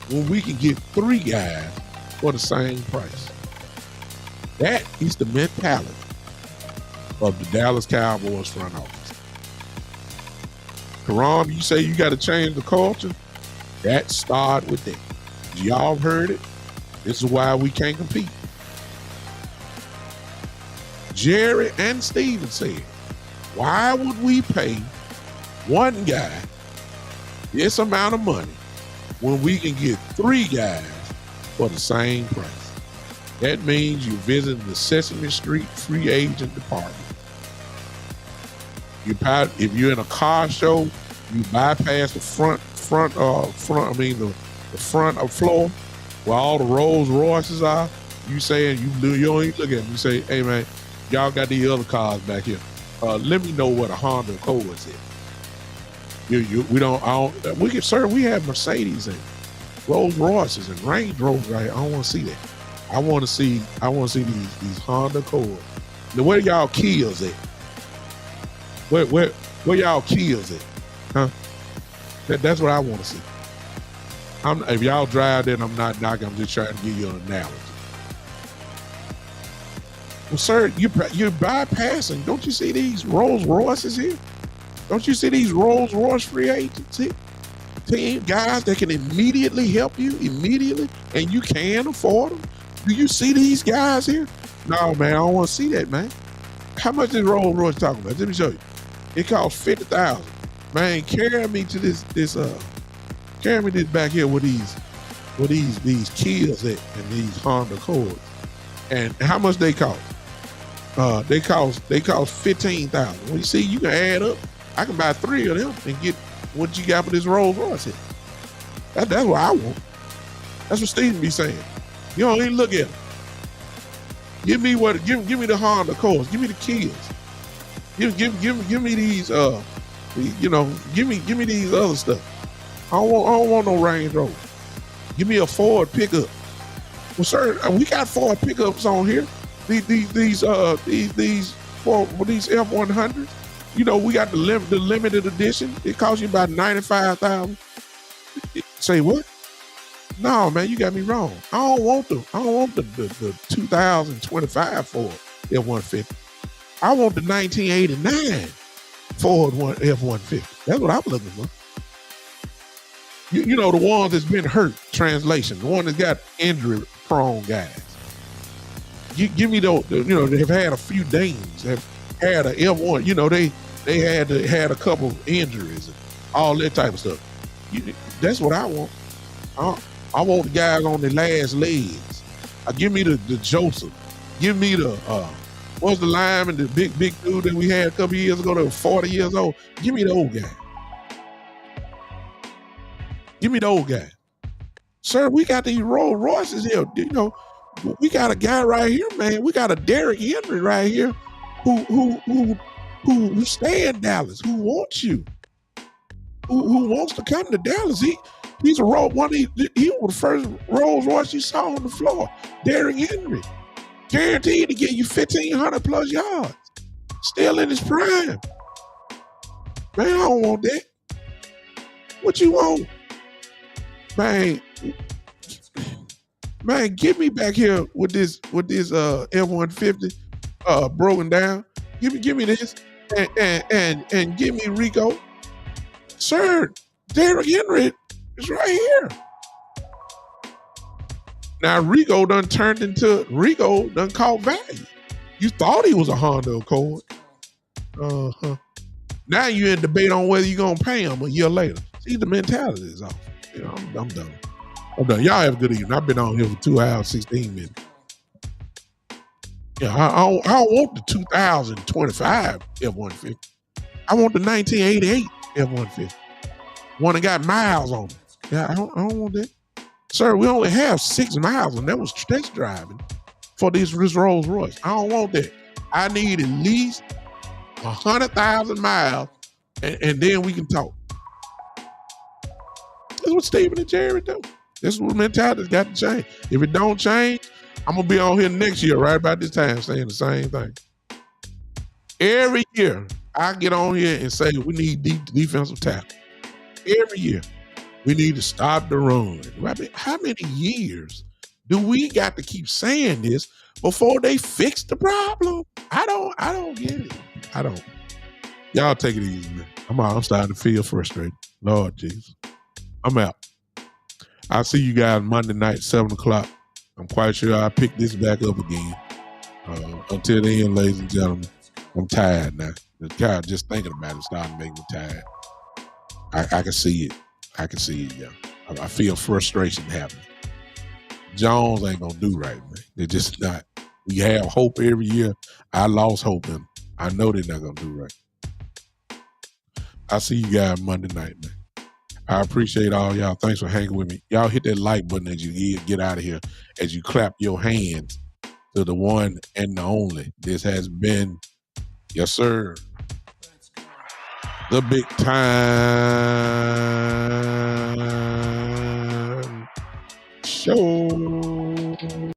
when we can get 3 guys for the same price? That is the mentality of the Dallas Cowboys front office. Karan, you say you got to change the culture? That started with that. Y'all heard it. This is why we can't compete. Jerry and Steven said, why would we pay one guy this amount of money when we can get 3 guys for the same price? That means you're visiting the Sesame Street free agent department. If you're in a car show, you bypass the front floor where all the Rolls Royces are. You saying you don't even look at them. You say, hey man, y'all got these other cars back here. Let me know what a Honda Accord is. We have Mercedes and Rolls Royces and Range Rovers right here. I don't want to see that. I want to see these Honda Accord. Now, where y'all Kias at? Where y'all Kias at? Huh? That's what I want to see. If y'all drive that, I'm not knocking. I'm just trying to give you an analogy. Well, sir, you're bypassing. Don't you see these Rolls Royces here? Don't you see these Rolls Royce free agents here? Team guys that can immediately help you and you can afford them. Do you see these guys here? No, man, I don't want to see that, man. How much is Rolls Royce talking about? Let me show you. It costs $50,000. Man, carry me to this back here with these Kias and these Honda Accords. And how much they cost? They cost $15,000. Well, you see, you can add up. I can buy 3 of them and get what you got for this Rolls Royce here. That's what I want. That's what Steven be saying. You don't even look at them. Give me the Honda Accords. Give me the Kias. Give me these. Give me these other stuff. I don't want no Range Rover. Give me a Ford pickup. Well, sir, we got Ford pickups on here. These F-100s. We got the limited edition. It costs you about $95,000. Say what? No, man, you got me wrong. I don't want the 2025 Ford F-150. I want the 1989 Ford F-150. That's what I'm looking for. The ones that's been hurt, translation. The one that's got injury-prone guys. Give me those. They've had a few dings. Have had a M1. They had a couple injuries and all that type of stuff. That's what I want. I want the guys on the last legs. Give me the Joseph. Give me the what's the lineman, the big dude that we had a couple years ago that was 40 years old. Give me the old guy. Give me the old guy. Sir, we got these Rolls Royces here. We got a guy right here, man. We got a Derrick Henry right here who stay in Dallas, who wants you, who wants to come to Dallas. He's a Rolls one. He was the first Rolls Royce you saw on the floor. Derrick Henry, guaranteed to get you 1,500 plus yards. Still in his prime. Man, I don't want that. What you want? Man, get me back here with this F-150 broken down. Give me this and give me Rico. Sir, Derrick Henry is right here. Now Rico done caught value. You thought he was a Honda Accord. Now you in debate on whether you're gonna pay him a year later. See, the mentality is off. I'm done. Y'all have a good evening. I've been on here for 2 hours, 16 minutes. Yeah, I don't want the 2025 F-150. I want the 1988 F-150. One that got miles on it. Yeah, I don't want that. Sir, we only have 6 miles, and that was test driving for this Rolls Royce. I don't want that. I need at least 100,000 miles, and then we can talk. That's what Stephen and Jerry do. This is what mentality's got to change. If it don't change, I'm going to be on here next year right about this time saying the same thing. Every year, I get on here and say we need defensive tackle. Every year, we need to stop the run. How many years do we got to keep saying this before they fix the problem? I don't get it. I don't. Y'all take it easy, man. I'm starting to feel frustrated. Lord Jesus. I'm out. I'll see you guys Monday night, 7 o'clock. I'm quite sure I'll pick this back up again. Until then, ladies and gentlemen, I'm tired now. Just thinking about it starting to make me tired. I can see it. Yeah. I feel frustration happening. Jones ain't gonna do right, man. They're just not. We have hope every year. I lost hope in them. I know they're not gonna do right. I'll see you guys Monday night, man. I appreciate all y'all. Thanks for hanging with me. Y'all hit that like button as you get out of here, as you clap your hands to the one and the only. This has been, yes, sir, the Big Time Show.